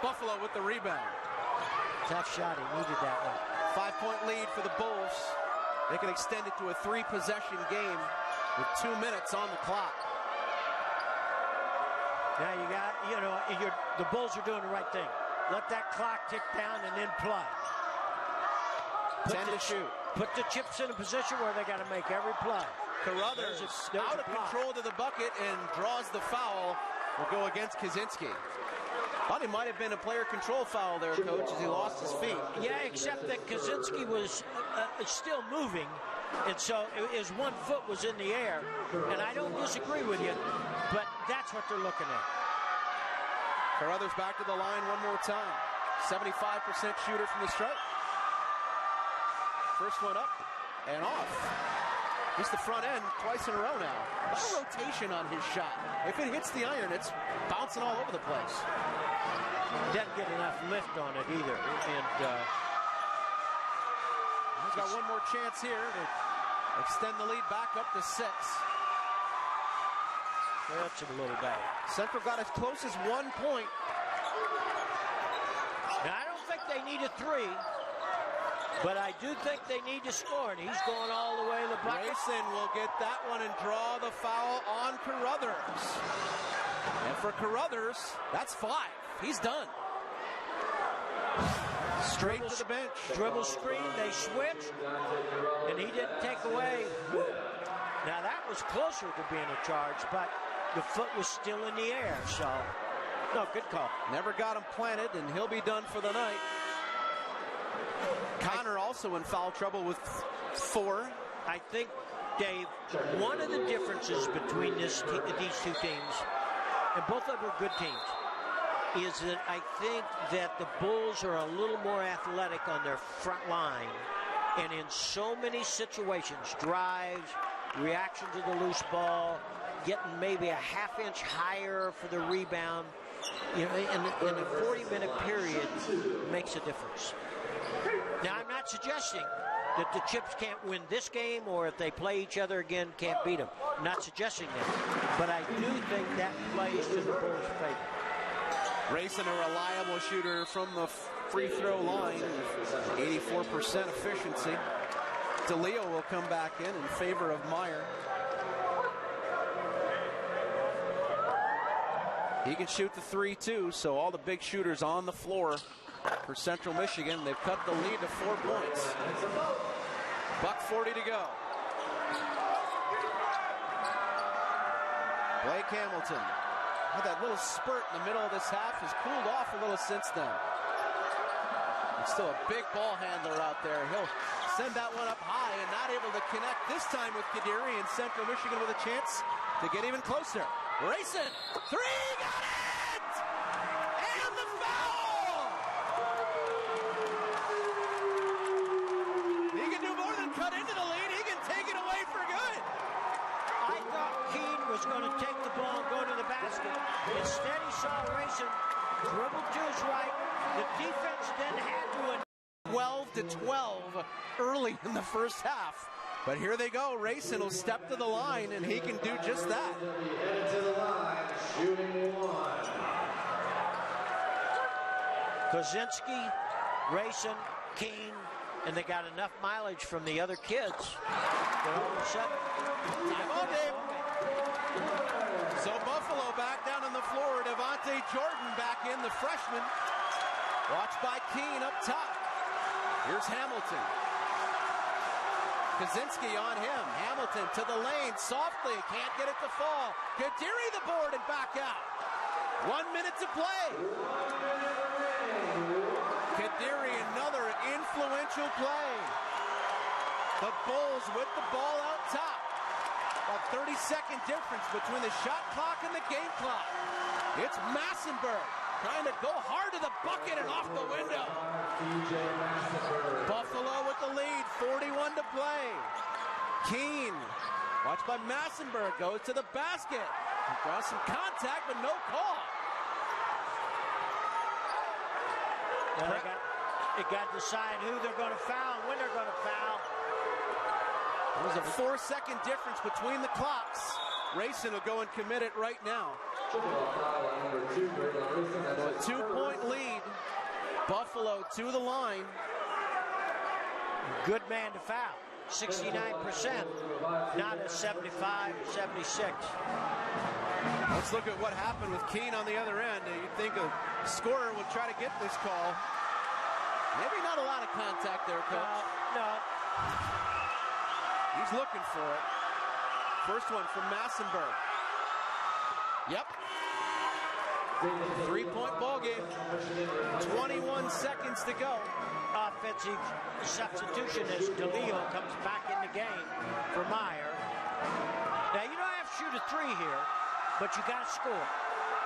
Speaker 2: Buffalo with the rebound.
Speaker 1: Tough shot. He needed that one.
Speaker 2: 5-point lead for the Bulls. They can extend it to a 3-possession game with 2 minutes on the clock.
Speaker 1: Now you got, you know, the Bulls are doing the right thing. Let that clock tick down and then play.
Speaker 2: 10 to shoot.
Speaker 1: Put the Chips in a position where they got to make every play.
Speaker 2: Carruthers out of control to the bucket and draws the foul. Will go against Kaczynski. Thought he might have been a player control foul there, Coach, as he lost his feet.
Speaker 1: Yeah, except that Kaczynski was still moving, and so his 1 foot was in the air. And I don't disagree with you, but that's what they're looking at.
Speaker 2: Carruthers back to the line one more time. 75% shooter from the stripe. First one up and off. He's the front end twice in a row now. A lot of rotation on his shot. If it hits the iron, it's bouncing all over the place.
Speaker 1: Doesn't get enough lift on it either. And
Speaker 2: he's got one more chance here to extend the lead back up to 6.
Speaker 1: That's a little bad.
Speaker 2: Central got as close as 1 point.
Speaker 1: Now, I don't think they need a 3. But I do think they need to score, and he's going all the way to the bucket.
Speaker 2: Grayson will get that one and draw the foul on Carruthers. And for Carruthers, that's 5. He's done. Straight to the bench.
Speaker 1: Dribble screen, they switched, and he didn't take away. Now, that was closer to being a charge, but the foot was still in the air, so no, good call.
Speaker 2: Never got him planted, and he'll be done for the night. Connor also in foul trouble with 4.
Speaker 1: I think, Dave, one of the differences between these 2 teams, and both of them are good teams, is that I think that the Bulls are a little more athletic on their front line. And in so many situations, drives, reaction to the loose ball, getting maybe a half-inch higher for the rebound, you know, in a 40-minute period makes a difference. Now, I'm not suggesting that the Chips can't win this game, or if they play each other again, can't beat them. I'm not suggesting that, but I do think that plays to the Bulls' favor.
Speaker 2: Racing a reliable shooter from the free throw line, 84% efficiency. DeLeo will come back in favor of Meyer. He can shoot the 3 too, so all the big shooters on the floor for Central Michigan. They've cut the lead to 4 points. $1:40 to go. Blake Hamilton had that little spurt in the middle of this half, has cooled off a little since then. It's still a big ball handler out there. He'll send that one up high and not able to connect this time with Kadiri, and Central Michigan with a chance to get even closer. Racing, 3, got it! And the foul! He can do more than cut into the lead. He can take it away for good.
Speaker 1: I thought Keene was going to take the ball and go to the basket. Instead, he saw Racing dribble to his right. The defense then had to
Speaker 2: 12-12 early in the first half. But here they go. Racing will step to the line, and he can do just that.
Speaker 3: Headed to the line, shooting 1.
Speaker 1: Kozinski, Racing, Keene, and they got enough mileage from the other kids. But all of a sudden,
Speaker 2: time on, Dave. So Buffalo back down on the floor. Devontae Jordan back in, the freshman. Watched by Keene up top. Here's Hamilton. Kozinski on him. Hamilton to the lane softly. Can't get it to fall. Kadiri the board and back out. 1 minute to play. Kadiri, another influential play. The Bulls with the ball out top. A 30-second difference between the shot clock and the game clock. It's Massenberg trying to go hard to the bucket and off the window. Buffalo with the lead, 41 to play. Keene, watched by Massenberg, goes to the basket. Draws some contact, but no call.
Speaker 1: well, they got to decide who they're going to foul and when they're going to foul.
Speaker 2: There's a 4-second difference between the clocks. Racing will go and commit it right now. So a 2-point lead. Buffalo to the line.
Speaker 1: Good man to foul. 69%, not a 75, 76.
Speaker 2: Let's look at what happened with Keene on the other end. You'd think a scorer would try to get this call. Maybe not a lot of contact there, Coach.
Speaker 1: No.
Speaker 2: He's looking for it. First one from Massenberg. Yep. 3-point ball game. 21 seconds to go.
Speaker 1: Offensive substitution as DeLeo comes back in the game for Meyer. Now, you don't have to shoot a 3 here, but you got to score.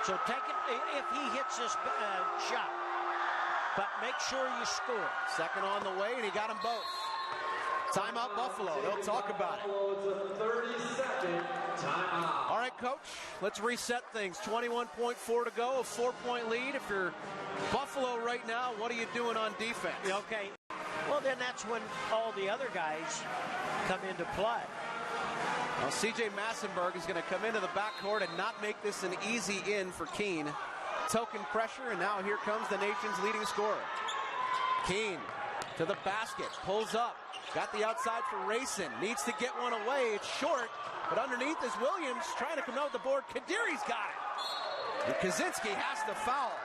Speaker 1: So take it if he hits this shot. But make sure you score.
Speaker 2: Second on the way, and he got them both. Timeout Buffalo. They'll talk about it.
Speaker 3: 30-second timeout.
Speaker 2: All right, Coach, let's reset things. 21.4 to go, a 4-point lead. If you're Buffalo right now, what are you doing on defense?
Speaker 1: Okay. Well, then that's when all the other guys come into play.
Speaker 2: Well, C.J. Massenberg is going to come into the backcourt and not make this an easy in for Keene. Token pressure, and now here comes the nation's leading scorer. Keene to the basket, pulls up. Got the outside for Racing. Needs to get one away. It's short, but underneath is Williams trying to come out the board. Kadiri's got it. And Kozinski has to foul.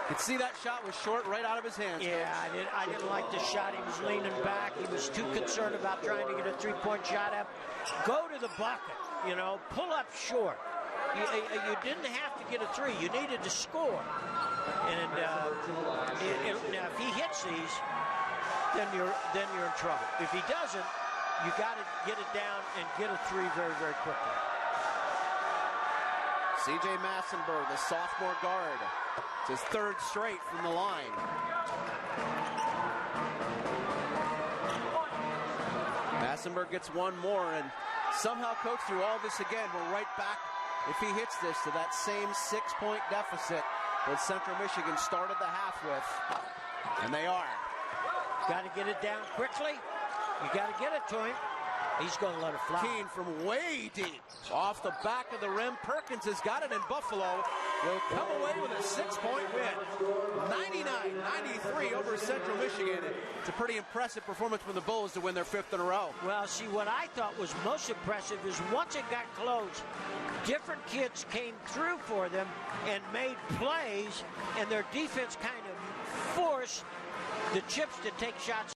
Speaker 2: You can see that shot was short right out of his hands.
Speaker 1: Yeah, I didn't like the shot. He was leaning back. He was too concerned about trying to get a 3-point shot up. Go to the bucket, pull up short. You didn't have to get a 3. You needed to score. And now if he hits these, then you're in trouble. If he doesn't, you got to get it down and get a 3 very, very quickly.
Speaker 2: C.J. Massenberg, the sophomore guard. It's his 3rd straight from the line. Massenberg gets one more, and somehow, Coach, through all this again, we're right back, if he hits this, to that same 6-point deficit that Central Michigan started the half with. And they are.
Speaker 1: Got to get it down quickly. You got to get it to him. He's going to let it fly.
Speaker 2: Keene from way deep. Off the back of the rim. Perkins has got it, and Buffalo will come away with a 6-point win. 99-93 over Central Michigan. It's a pretty impressive performance from the Bulls to win their 5th in a row.
Speaker 1: Well, see, what I thought was most impressive is once it got close, different kids came through for them and made plays, and their defense kind of forced the Chips to take shots.